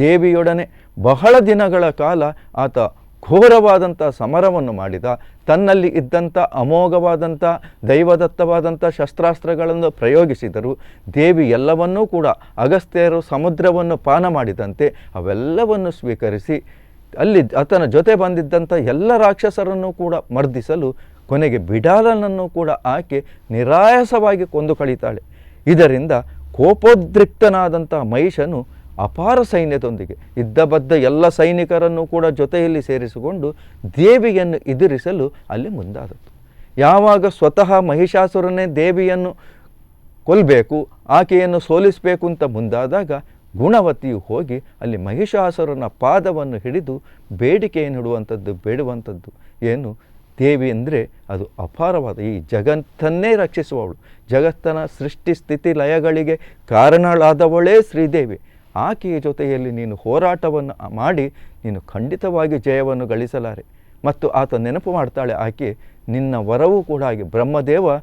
ದೇವಿಯೊಡನೆ ಬಹಳ ದಿನಗಳ ಕಾಲ ಆತ ಘೋರವಾದಂಥ ಸಮರವನ್ನು ಮಾಡಿದ. ತನ್ನಲ್ಲಿ ಇದ್ದಂಥ ಅಮೋಘವಾದಂಥ ದೈವದತ್ತವಾದಂಥ ಶಸ್ತ್ರಾಸ್ತ್ರಗಳನ್ನು ಪ್ರಯೋಗಿಸಿದರು. ದೇವಿ ಎಲ್ಲವನ್ನೂ ಕೂಡ ಅಗಸ್ತ್ಯರು ಸಮುದ್ರವನ್ನು ಪಾನ ಮಾಡಿದಂತೆ ಅವೆಲ್ಲವನ್ನು ಸ್ವೀಕರಿಸಿ ಅಲ್ಲಿ ಆತನ ಜೊತೆ ಬಂದಿದ್ದಂಥ ಎಲ್ಲ ರಾಕ್ಷಸರನ್ನು ಕೂಡ ಮರ್ದಿಸಲು ಕೊನೆಗೆ ಬಿಡಾಲನನ್ನು ಕೂಡ ಆಕೆ ನಿರಾಯಾಸವಾಗಿ ಕೊಂದು ಕಳೀತಾಳೆ. ಇದರಿಂದ ಕೋಪೋದ್ರಿಕ್ತನಾದಂಥ ಮಹಿಷನು ಅಪಾರ ಸೈನ್ಯದೊಂದಿಗೆ ಇದ್ದಬದ್ದ ಎಲ್ಲ ಸೈನಿಕರನ್ನು ಕೂಡ ಜೊತೆಯಲ್ಲಿ ಸೇರಿಸಿಕೊಂಡು ದೇವಿಯನ್ನು ಎದುರಿಸಲು ಅಲ್ಲಿ ಮುಂದಾದದ್ದು. ಯಾವಾಗ ಸ್ವತಃ ಮಹಿಷಾಸುರನೇ ದೇವಿಯನ್ನು ಕೊಲ್ಲಬೇಕು, ಆಕೆಯನ್ನು ಸೋಲಿಸಬೇಕು ಅಂತ ಮುಂದಾದಾಗ ಗುಣವತಿಯು ಹೋಗಿ ಅಲ್ಲಿ ಮಹಿಷಾಸುರನ ಪಾದವನ್ನು ಹಿಡಿದು ಬೇಡಿಕೆಯನ್ನು ಬೇಡುವಂಥದ್ದು ಏನು? ದೇವಿ ಅಂದರೆ ಅದು ಅಪಾರವಾದ ಈ ಜಗತ್ತನ್ನೇ ರಕ್ಷಿಸುವವಳು, ಜಗತ್ತನ ಸೃಷ್ಟಿ ಸ್ಥಿತಿ ಲಯಗಳಿಗೆ ಕಾರಣಳಾದವಳೇ ಶ್ರೀದೇವಿ. ಆಕೆಯ ಜೊತೆಯಲ್ಲಿ ನೀನು ಹೋರಾಟವನ್ನು ಮಾಡಿ ನೀನು ಖಂಡಿತವಾಗಿ ಜಯವನ್ನು ಗಳಿಸಲಾರೆ. ಮತ್ತು ಆತ ನೆನಪು ಮಾಡ್ತಾಳೆ, ಆಕೆ ನಿನ್ನ ವರವೂ ಕೂಡ ಹಾಗೆ, ಬ್ರಹ್ಮದೇವ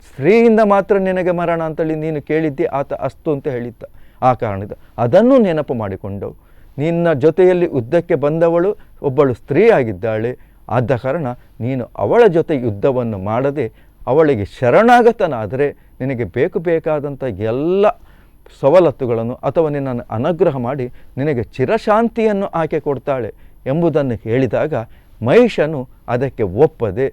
ಸ್ತ್ರೀಯಿಂದ ಮಾತ್ರ ನಿನಗೆ ಮರಣ ಅಂತೇಳಿ ನೀನು ಕೇಳಿದ್ದೆ, ಆತ ಅಸ್ತು ಅಂತ ಹೇಳಿದ್ದ. ಆ ಕಾರಣದ ಅದನ್ನು ನೆನಪು ಮಾಡಿಕೊಂಡು ನಿನ್ನ ಜೊತೆಯಲ್ಲಿ ಯುದ್ಧಕ್ಕೆ ಬಂದವಳು ಒಬ್ಬಳು ಸ್ತ್ರೀ ಆಗಿದ್ದಾಳೆ. ಆದ ಕಾರಣ ನೀನು ಅವಳ ಜೊತೆ ಯುದ್ಧವನ್ನು ಮಾಡದೆ ಅವಳಿಗೆ ಶರಣಾಗತನಾದರೆ ನಿನಗೆ ಬೇಕಾದಂಥ ಎಲ್ಲ ಸವಲತ್ತುಗಳನ್ನು ಅಥವಾ ನಿನ್ನನ್ನು ಅನುಗ್ರಹ ಮಾಡಿ ನಿನಗೆ ಚಿರಶಾಂತಿಯನ್ನು ಆಕೆ ಕೊಡ್ತಾಳೆ ಎಂಬುದನ್ನು ಹೇಳಿದಾಗ ಮಹಿಷನು ಅದಕ್ಕೆ ಒಪ್ಪದೆ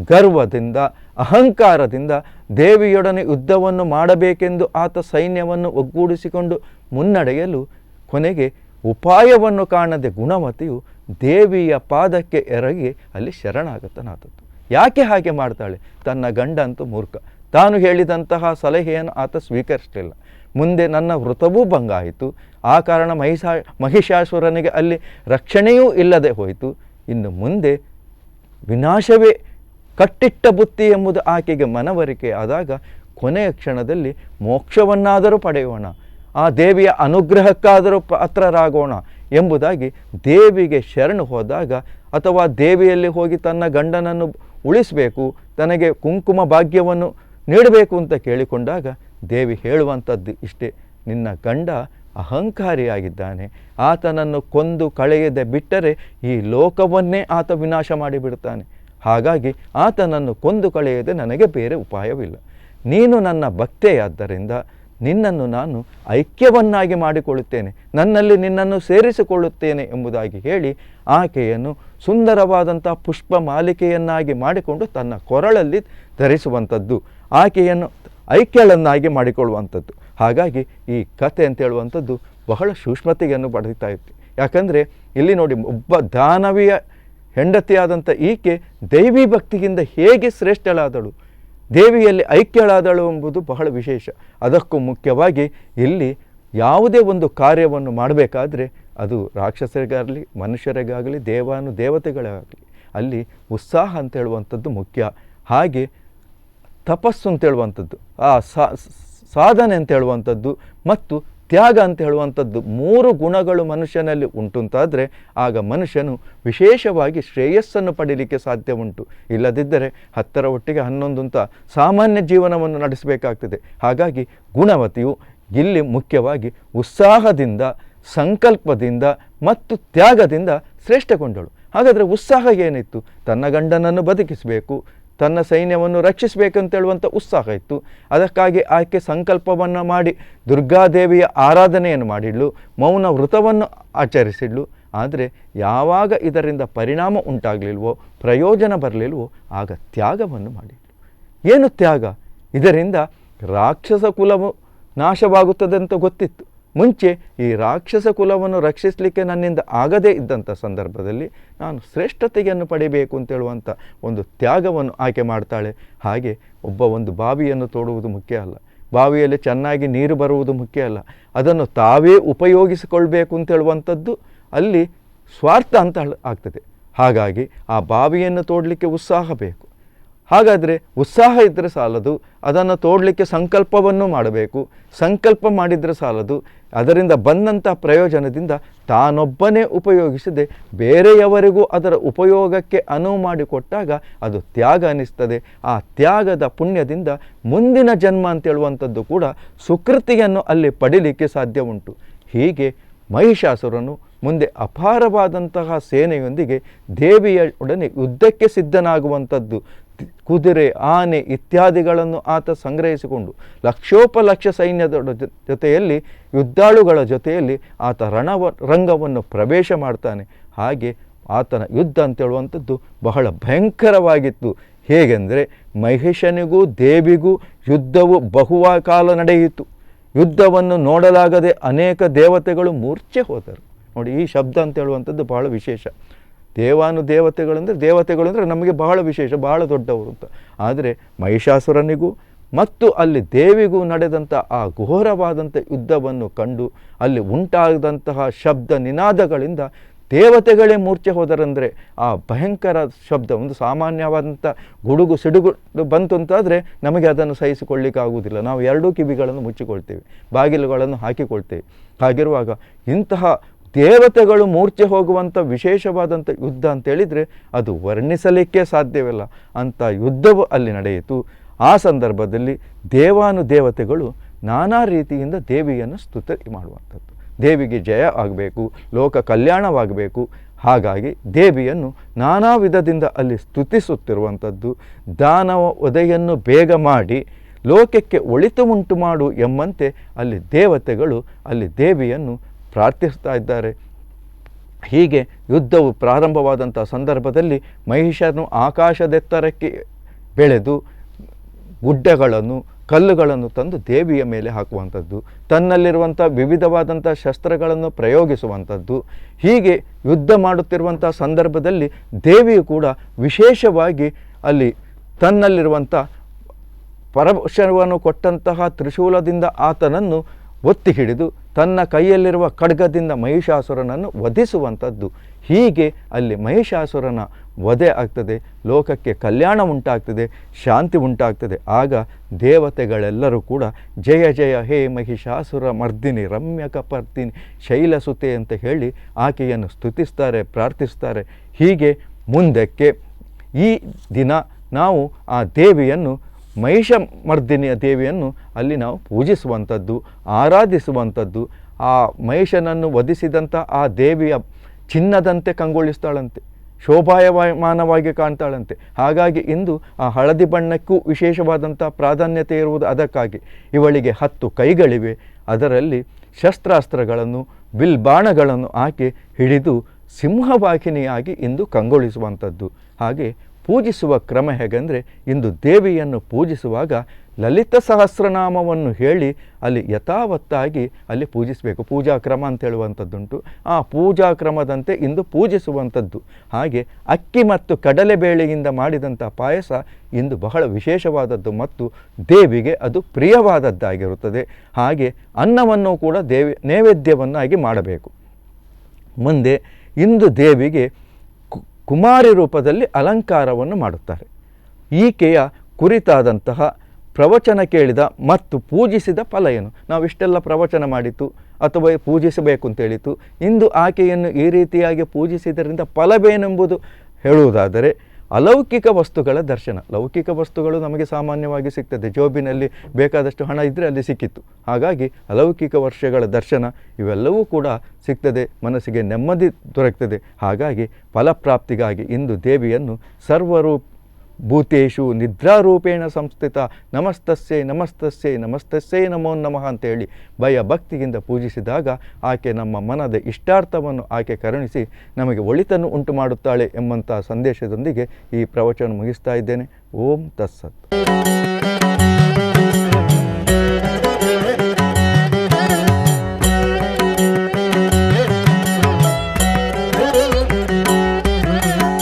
ಗರ್ವದಿಂದ ಅಹಂಕಾರದಿಂದ ದೇವಿಯೊಡನೆ ಯುದ್ಧವನ್ನು ಮಾಡಬೇಕೆಂದು ಆತ ಸೈನ್ಯವನ್ನು ಒಗ್ಗೂಡಿಸಿಕೊಂಡು ಮುನ್ನಡೆಯಲು ಕೊನೆಗೆ ಉಪಾಯವನ್ನು ಕಾಣದೆ ಗುಣವತಿಯು ದೇವಿಯ ಪಾದಕ್ಕೆ ಎರಗಿ ಅಲ್ಲಿ ಶರಣಾಗತನಾದದ್ದು. ಯಾಕೆ ಹಾಗೆ ಮಾಡ್ತಾಳೆ? ತನ್ನ ಗಂಡ ಅಂತೂ ಮೂರ್ಖ, ತಾನು ಹೇಳಿದಂತಹ ಸಲಹೆಯನ್ನು ಆತ ಸ್ವೀಕರಿಸಲಿಲ್ಲ. ಮುಂದೆ ನನ್ನ ವೃತವೂ ಭಂಗ ಆಯಿತು, ಆ ಕಾರಣ ಮಹಿಷಾಸುರನಿಗೆ ಅಲ್ಲಿ ರಕ್ಷಣೆಯೂ ಇಲ್ಲದೆ ಹೋಯಿತು. ಇನ್ನು ಮುಂದೆ ವಿನಾಶವೇ ಕಟ್ಟಿಟ್ಟ ಬುತ್ತಿ ಎಂಬುದು ಆಕೆಗೆ ಮನವರಿಕೆ ಆದಾಗ ಕೊನೆಯ ಕ್ಷಣದಲ್ಲಿ ಮೋಕ್ಷವನ್ನಾದರೂ ಪಡೆಯೋಣ, ಆ ದೇವಿಯ ಅನುಗ್ರಹಕ್ಕಾದರೂ ಪಾತ್ರರಾಗೋಣ ಎಂಬುದಾಗಿ ದೇವಿಗೆ ಶರಣು ಹೋದಾಗ, ಅಥವಾ ದೇವಿಯಲ್ಲಿ ಹೋಗಿ ತನ್ನ ಗಂಡನನ್ನು ಉಳಿಸಬೇಕು, ತನಗೆ ಕುಂಕುಮ ಭಾಗ್ಯವನ್ನು ನೀಡಬೇಕು ಅಂತ ಕೇಳಿಕೊಂಡಾಗ ದೇವಿ ಹೇಳುವಂಥದ್ದು ಇಷ್ಟೇ: ನಿನ್ನ ಗಂಡ ಅಹಂಕಾರಿಯಾಗಿದ್ದಾನೆ, ಆತನನ್ನು ಕೊಂದು ಕಳೆಯದೆ ಬಿಟ್ಟರೆ ಈ ಲೋಕವನ್ನೇ ಆತ ವಿನಾಶ ಮಾಡಿಬಿಡ್ತಾನೆ. ಹಾಗಾಗಿ ಆತನನ್ನು ಕೊಂದು ಕಳೆಯದೆ ನನಗೆ ಬೇರೆ ಉಪಾಯವಿಲ್ಲ. ನೀನು ನನ್ನ ಭಕ್ತೆಯಾದ್ದರಿಂದ ನಿನ್ನನ್ನು ನಾನು ಐಕ್ಯವನ್ನಾಗಿ ಮಾಡಿಕೊಳ್ಳುತ್ತೇನೆ, ನನ್ನಲ್ಲಿ ನಿನ್ನನ್ನು ಸೇರಿಸಿಕೊಳ್ಳುತ್ತೇನೆ ಎಂಬುದಾಗಿ ಹೇಳಿ ಆಕೆಯನ್ನು ಸುಂದರವಾದಂಥ ಪುಷ್ಪ ಮಾಲಿಕೆಯನ್ನಾಗಿ ಮಾಡಿಕೊಂಡು ತನ್ನ ಕೊರಳಲ್ಲಿ ಧರಿಸುವಂಥದ್ದು, ಆಕೆಯನ್ನು ಐಕ್ಯಳನ್ನಾಗಿ ಮಾಡಿಕೊಳ್ಳುವಂಥದ್ದು. ಹಾಗಾಗಿ ಈ ಕಥೆ ಅಂತ ಹೇಳುವಂಥದ್ದು ಬಹಳ ಸೂಕ್ಷ್ಮತೆಯನ್ನು ಪಡೆಯುತ್ತಾ ಇತ್ತು. ಯಾಕಂದರೆ ಇಲ್ಲಿ ನೋಡಿ, ಒಬ್ಬ ದಾನವಿಯ ಹೆಂಡತಿಯಾದಂಥ ಈಕೆ ದೈವಿ ಭಕ್ತಿಯಿಂದ ಹೇಗೆ ಶ್ರೇಷ್ಠಳಾದಳು, ದೇವಿಯಲ್ಲಿ ಐಕ್ಯಳಾದಳು ಎಂಬುದು ಬಹಳ ವಿಶೇಷ. ಅದಕ್ಕೂ ಮುಖ್ಯವಾಗಿ ಇಲ್ಲಿ ಯಾವುದೇ ಒಂದು ಕಾರ್ಯವನ್ನು ಮಾಡಬೇಕಾದ್ರೆ ಅದು ರಾಕ್ಷಸರಿಗಾಗಲಿ ಮನುಷ್ಯರಿಗಾಗಲಿ ದೇವತೆಗಳಾಗಲಿ ಅಲ್ಲಿ ಉತ್ಸಾಹ ಅಂತ ಹೇಳುವಂಥದ್ದು ಮುಖ್ಯ. ಹಾಗೆ ತಪಸ್ಸು ಅಂತ ಹೇಳುವಂಥದ್ದು, ಆ ಸಾಧನೆ ಅಂತ ಹೇಳುವಂಥದ್ದು ಮತ್ತು ತ್ಯಾಗ ಅಂತ ಹೇಳುವಂಥದ್ದು 3 ಗುಣಗಳು ಮನುಷ್ಯನಲ್ಲಿ ಉಂಟುಂತಾದರೆ ಆಗ ಮನುಷ್ಯನು ವಿಶೇಷವಾಗಿ ಶ್ರೇಯಸ್ಸನ್ನು ಪಡೀಲಿಕ್ಕೆ ಸಾಧ್ಯ ಉಂಟು. ಇಲ್ಲದಿದ್ದರೆ 10ರ ಒಟ್ಟಿಗೆ 11 ಅಂತ ಸಾಮಾನ್ಯ ಜೀವನವನ್ನು ನಡೆಸಬೇಕಾಗ್ತದೆ. ಹಾಗಾಗಿ ಗುಣವತಿಯು ಇಲ್ಲಿ ಮುಖ್ಯವಾಗಿ ಉತ್ಸಾಹದಿಂದ, ಸಂಕಲ್ಪದಿಂದ ಮತ್ತು ತ್ಯಾಗದಿಂದ ಶ್ರೇಷ್ಠಗೊಂಡಳು. ಹಾಗಾದರೆ ಉತ್ಸಾಹ ಏನಿತ್ತು? ತನ್ನ ಗಂಡನನ್ನು ಬದುಕಿಸಬೇಕು, ತನ್ನ ಸೈನ್ಯವನ್ನು ರಕ್ಷಿಸಬೇಕಂತೇಳುವಂಥ ಉತ್ಸಾಹ ಇತ್ತು. ಅದಕ್ಕಾಗಿ ಆಕೆ ಸಂಕಲ್ಪವನ್ನು ಮಾಡಿ ದುರ್ಗಾದೇವಿಯ ಆರಾಧನೆಯನ್ನು ಮಾಡಿದ್ಳು, ಮೌನ ವ್ರತವನ್ನು ಆಚರಿಸಿದ್ಳು. ಆದರೆ ಯಾವಾಗ ಇದರಿಂದ ಪರಿಣಾಮ ಉಂಟಾಗಲಿಲ್ವೋ, ಪ್ರಯೋಜನ ಬರಲಿಲ್ವೋ, ಆಗ ತ್ಯಾಗವನ್ನು ಮಾಡಿದ್ಳು. ಏನು ತ್ಯಾಗ? ಇದರಿಂದ ರಾಕ್ಷಸ ಕುಲವು ನಾಶವಾಗುತ್ತದೆ ಅಂತ ಗೊತ್ತಿತ್ತು. ಮುಂಚೆ ಈ ರಾಕ್ಷಸ ಕುಲವನ್ನು ರಕ್ಷಿಸಲಿಕ್ಕೆ ನನ್ನಿಂದ ಆಗದೇ ಇದ್ದಂಥ ಸಂದರ್ಭದಲ್ಲಿ ನಾನು ಶ್ರೇಷ್ಠತೆಯನ್ನು ಪಡಿಬೇಕು ಅಂತೇಳುವಂಥ ಒಂದು ತ್ಯಾಗವನ್ನು ಆಕೆ ಮಾಡ್ತಾಳೆ. ಹಾಗೆ ಒಂದು ಬಾವಿಯನ್ನು ತೋಡುವುದು ಮುಖ್ಯ ಅಲ್ಲ, ಬಾವಿಯಲ್ಲಿ ಚೆನ್ನಾಗಿ ನೀರು ಬರುವುದು ಮುಖ್ಯ ಅಲ್ಲ, ಅದನ್ನು ತಾವೇ ಉಪಯೋಗಿಸಿಕೊಳ್ಬೇಕು ಅಂತೇಳುವಂಥದ್ದು ಅಲ್ಲಿ ಸ್ವಾರ್ಥ ಅಂತ ಆಗ್ತದೆ. ಹಾಗಾಗಿ ಆ ಬಾವಿಯನ್ನು ತೋಡಲಿಕ್ಕೆ ಉತ್ಸಾಹ ಬೇಕು. ಹಾಗಾದರೆ ಉತ್ಸಾಹ ಇದ್ದರೆ ಸಾಲದು, ಅದನ್ನು ತೋಡಲಿಕ್ಕೆ ಸಂಕಲ್ಪವನ್ನು ಮಾಡಬೇಕು. ಸಂಕಲ್ಪ ಮಾಡಿದರೆ ಸಾಲದು, ಅದರಿಂದ ಬಂದಂಥ ಪ್ರಯೋಜನದಿಂದ ತಾನೊಬ್ಬನೇ ಉಪಯೋಗಿಸದೆ ಬೇರೆಯವರಿಗೂ ಅದರ ಉಪಯೋಗಕ್ಕೆ ಅನುವು ಮಾಡಿಕೊಟ್ಟಾಗ ಅದು ತ್ಯಾಗ ಅನ್ನಿಸ್ತದೆ. ಆ ತ್ಯಾಗದ ಪುಣ್ಯದಿಂದ ಮುಂದಿನ ಜನ್ಮ ಅಂತೇಳುವಂಥದ್ದು ಕೂಡ ಸುಕೃತಿಯನ್ನು ಅಲ್ಲಿ ಪಡೀಲಿಕ್ಕೆ ಸಾಧ್ಯ ಉಂಟು. ಹೀಗೆ ಮಹಿಷಾಸುರನು ಮುಂದೆ ಅಪಾರವಾದಂತಹ ಸೇನೆಯೊಂದಿಗೆ ದೇವಿಯೊಡನೆ ಯುದ್ಧಕ್ಕೆ ಸಿದ್ಧನಾಗುವಂಥದ್ದು. ಕುದುರೆ, ಆನೆ ಇತ್ಯಾದಿಗಳನ್ನು ಆತ ಸಂಗ್ರಹಿಸಿಕೊಂಡು ಲಕ್ಷೋಪಲಕ್ಷ ಸೈನ್ಯದ ಜೊತೆಯಲ್ಲಿ, ಯುದ್ಧಾಳುಗಳ ಜೊತೆಯಲ್ಲಿ ಆತ ರಂಗವನ್ನು ಪ್ರವೇಶ ಮಾಡ್ತಾನೆ. ಹಾಗೆ ಆತನ ಯುದ್ಧ ಅಂತೇಳುವಂಥದ್ದು ಬಹಳ ಭಯಂಕರವಾಗಿತ್ತು. ಹೇಗೆಂದರೆ ಮಹಿಷನಿಗೂ ದೇವಿಗೂ ಯುದ್ಧವು ಕಾಲ ನಡೆಯಿತು. ಯುದ್ಧವನ್ನು ನೋಡಲಾಗದೆ ಅನೇಕ ದೇವತೆಗಳು ಮೂರ್ಛೆ ಹೋದರು. ನೋಡಿ, ಈ ಶಬ್ದ ಅಂತ ಹೇಳುವಂಥದ್ದು ಬಹಳ ವಿಶೇಷ. ದೇವತೆಗಳು ಅಂದರೆ ನಮಗೆ ಬಹಳ ವಿಶೇಷ, ಬಹಳ ದೊಡ್ಡವರು ಅಂತ. ಆದರೆ ಮಹಿಷಾಸುರನಿಗೂ ಮತ್ತು ಅಲ್ಲಿ ದೇವಿಗೂ ನಡೆದಂಥ ಆ ಘೋರವಾದಂಥ ಯುದ್ಧವನ್ನು ಕಂಡು ಅಲ್ಲಿ ಉಂಟಾದಂತಹ ಶಬ್ದ ನಿನಾದಗಳಿಂದ ದೇವತೆಗಳೇ ಮೂರ್ಛೆ ಹೋದರಂದರೆ ಆ ಭಯಂಕರ ಶಬ್ದ, ಒಂದು ಸಾಮಾನ್ಯವಾದಂಥ ಗುಡುಗು ಸಿಡುಗು ಬಂತು ಅಂತಾದರೆ ನಮಗೆ ಅದನ್ನು ಸಹಿಸಿಕೊಳ್ಳಿಕ್ಕಾಗುವುದಿಲ್ಲ. ನಾವು 2 ಕಿವಿಗಳನ್ನು ಮುಚ್ಚಿಕೊಳ್ತೇವೆ, ಬಾಗಿಲುಗಳನ್ನು ಹಾಕಿಕೊಳ್ತೇವೆ. ಹಾಗಿರುವಾಗ ಇಂತಹ ದೇವತೆಗಳು ಮೂರ್ಛೆ ಹೋಗುವಂಥ ವಿಶೇಷವಾದಂಥ ಯುದ್ಧ ಅಂತೇಳಿದರೆ ಅದು ವರ್ಣಿಸಲಿಕ್ಕೆ ಸಾಧ್ಯವಿಲ್ಲ. ಅಂಥ ಯುದ್ಧವು ಅಲ್ಲಿ ನಡೆಯಿತು. ಆ ಸಂದರ್ಭದಲ್ಲಿ ದೇವತೆಗಳು ನಾನಾ ರೀತಿಯಿಂದ ದೇವಿಯನ್ನು ಸ್ತುತಿ ಮಾಡುವಂಥದ್ದು. ದೇವಿಗೆ ಜಯ ಆಗಬೇಕು, ಲೋಕ ಕಲ್ಯಾಣವಾಗಬೇಕು. ಹಾಗಾಗಿ ದೇವಿಯನ್ನು ನಾನಾ ವಿಧದಿಂದ ಅಲ್ಲಿ ಸ್ತುತಿಸುತ್ತಿರುವಂಥದ್ದು. ದಾನವ ವಧೆಯನ್ನು ಬೇಗ ಮಾಡಿ ಲೋಕಕ್ಕೆ ಒಳಿತು ಉಂಟು ಮಾಡು ಎಂಬಂತೆ ಅಲ್ಲಿ ದೇವತೆಗಳು ಅಲ್ಲಿ ದೇವಿಯನ್ನು ಪ್ರಾರ್ಥಿಸ್ತಾ ಇದ್ದಾರೆ. ಹೀಗೆ ಯುದ್ಧವು ಪ್ರಾರಂಭವಾದಂಥ ಸಂದರ್ಭದಲ್ಲಿ ಮಹಿಷನು ಆಕಾಶದೆತ್ತರಕ್ಕೆ ಬೆಳೆದು ಗುಡ್ಡಗಳನ್ನು ಕಲ್ಲುಗಳನ್ನು ತಂದು ದೇವಿಯ ಮೇಲೆ ಹಾಕುವಂಥದ್ದು, ತನ್ನಲ್ಲಿರುವಂಥ ವಿವಿಧವಾದಂಥ ಶಸ್ತ್ರಗಳನ್ನು ಪ್ರಯೋಗಿಸುವಂಥದ್ದು. ಹೀಗೆ ಯುದ್ಧ ಮಾಡುತ್ತಿರುವಂಥ ಸಂದರ್ಭದಲ್ಲಿ ದೇವಿಯು ಕೂಡ ವಿಶೇಷವಾಗಿ ಅಲ್ಲಿ ತನ್ನಲ್ಲಿರುವಂಥ ಪರಶವನ್ನು ಕೊಟ್ಟಂತಹ ತ್ರಿಶೂಲದಿಂದ ಆತನನ್ನು ಒತ್ತಿ ಹಿಡಿದು ತನ್ನ ಕೈಯಲ್ಲಿರುವ ಖಡ್ಗದಿಂದ ಮಹಿಷಾಸುರನನ್ನು ವಧಿಸುವಂಥದ್ದು. ಹೀಗೆ ಅಲ್ಲಿ ಮಹಿಷಾಸುರನ ವಧೆ ಆಗ್ತದೆ, ಲೋಕಕ್ಕೆ ಕಲ್ಯಾಣ ಉಂಟಾಗ್ತದೆ, ಶಾಂತಿ ಉಂಟಾಗ್ತದೆ. ಆಗ ದೇವತೆಗಳೆಲ್ಲರೂ ಕೂಡ ಜಯ ಜಯ ಹೇ ಮಹಿಷಾಸುರ ಮರ್ದಿನಿ ರಮ್ಯಕಪರ್ದಿನಿ ಶೈಲಸುತೆ ಅಂತ ಹೇಳಿ ಆಕೆಯನ್ನು ಸ್ತುತಿಸ್ತಾರೆ, ಪ್ರಾರ್ಥಿಸ್ತಾರೆ. ಹೀಗೆ ಮುಂದಕ್ಕೆ ಈ ದಿನ ನಾವು ಆ ದೇವಿಯನ್ನು, ಮಹಿಷಮರ್ದಿನಿಯ ದೇವಿಯನ್ನು ಅಲ್ಲಿ ನಾವು ಪೂಜಿಸುವಂಥದ್ದು, ಆರಾಧಿಸುವಂಥದ್ದು. ಆ ಮಹಿಷನನ್ನು ವಧಿಸಿದಂಥ ಆ ದೇವಿಯ ಚಿನ್ನದಂತೆ ಕಂಗೊಳಿಸ್ತಾಳಂತೆ, ಶೋಭಾಯಮಾನವಾಗಿ ಕಾಣ್ತಾಳಂತೆ. ಹಾಗಾಗಿ ಇಂದು ಆ ಹಳದಿ ಬಣ್ಣಕ್ಕೂ ವಿಶೇಷವಾದಂಥ ಪ್ರಾಧಾನ್ಯತೆ ಇರುವುದು ಅದಕ್ಕಾಗಿ. ಇವಳಿಗೆ 10 ಕೈಗಳಿವೆ, ಅದರಲ್ಲಿ ಶಸ್ತ್ರಾಸ್ತ್ರಗಳನ್ನು ಬಿಲ್ಬಾಣಗಳನ್ನು ಆಕೆ ಹಿಡಿದು ಸಿಂಹವಾಹಿನಿಯಾಗಿ ಇಂದು ಕಂಗೊಳಿಸುವಂಥದ್ದು. ಹಾಗೆ ಪೂಜಿಸುವ ಕ್ರಮ ಹೇಗೆಂದರೆ, ಇಂದು ದೇವಿಯನ್ನು ಪೂಜಿಸುವಾಗ ಲಲಿತ ಸಹಸ್ರನಾಮವನ್ನು ಹೇಳಿ ಅಲ್ಲಿ ಯಥಾವತ್ತಾಗಿ ಅಲ್ಲಿ ಪೂಜಿಸಬೇಕು. ಪೂಜಾ ಕ್ರಮ ಅಂತ ಹೇಳುವಂಥದ್ದುಂಟು. ಆ ಪೂಜಾ ಕ್ರಮದಂತೆ ಇಂದು ಪೂಜಿಸುವಂಥದ್ದು. ಹಾಗೆ ಅಕ್ಕಿ ಮತ್ತು ಕಡಲೆಬೇಳೆಯಿಂದ ಮಾಡಿದಂಥ ಪಾಯಸ ಇಂದು ಬಹಳ ವಿಶೇಷವಾದದ್ದು ಮತ್ತು ದೇವಿಗೆ ಅದು ಪ್ರಿಯವಾದದ್ದಾಗಿರುತ್ತದೆ. ಹಾಗೆ ಅನ್ನವನ್ನು ಕೂಡ ನೈವೇದ್ಯವನ್ನಾಗಿ ಮಾಡಬೇಕು. ಮುಂದೆ ಇಂದು ದೇವಿಗೆ ಕುಮಾರಿ ರೂಪದಲ್ಲಿ ಅಲಂಕಾರವನ್ನು ಮಾಡುತ್ತಾರೆ. ಈಕೆಯ ಕುರಿತಾದಂತಹ ಪ್ರವಚನ ಕೇಳಿದ ಮತ್ತು ಪೂಜಿಸಿದ ಫಲ ಏನು? ನಾವು ಇಷ್ಟೆಲ್ಲ ಪ್ರವಚನ ಮಾಡಿತು ಅಥವಾ ಪೂಜಿಸಬೇಕು ಅಂತೇಳಿತು. ಇಂದು ಆಕೆಯನ್ನು ಈ ರೀತಿಯಾಗಿ ಪೂಜಿಸಿದರಿಂದ ಫಲವೇನೆಂಬುದು ಹೇಳುವುದಾದರೆ ಅಲೌಕಿಕ ವಸ್ತುಗಳ ದರ್ಶನ. ಲೌಕಿಕ ವಸ್ತುಗಳು ನಮಗೆ ಸಾಮಾನ್ಯವಾಗಿ ಸಿಗ್ತದೆ. ಜೋಬಿನಲ್ಲಿ ಬೇಕಾದಷ್ಟು ಹಣ ಇದ್ದರೆ ಅಲ್ಲಿ ಸಿಕ್ಕಿತ್ತು. ಹಾಗಾಗಿ ಅಲೌಕಿಕ ವರ್ಷಗಳ ದರ್ಶನ ಇವೆಲ್ಲವೂ ಕೂಡ ಸಿಗ್ತದೆ, ಮನಸ್ಸಿಗೆ ನೆಮ್ಮದಿ ದೊರಕ್ತದೆ. ಹಾಗಾಗಿ ಫಲಪ್ರಾಪ್ತಿಗಾಗಿ ಇಂದು ದೇವಿಯನ್ನು ಭೂತೇಶು ನಿದ್ರಾರೂಪೇಣ ಸಂಸ್ಥಿತ ನಮಸ್ತಸ್ಯೈ ನಮಸ್ತಸ್ಯೈ ನಮಸ್ತಸ್ಯೈ ನಮೋ ನಮಃ ಅಂತೇಳಿ ಭಯ ಭಕ್ತಿಯಿಂದ ಪೂಜಿಸಿದಾಗ ಆಕೆ ನಮ್ಮ ಮನದ ಇಷ್ಟಾರ್ಥವನ್ನು ಆಕೆ ಕರುಣಿಸಿ ನಮಗೆ ಒಳಿತನ್ನು ಉಂಟು ಮಾಡುತ್ತಾಳೆ ಎಂಬಂಥ ಸಂದೇಶದೊಂದಿಗೆ ಈ ಪ್ರವಚನ ಮುಗಿಸ್ತಾ ಇದ್ದೇನೆ. ಓಂ ತತ್ಸತ್.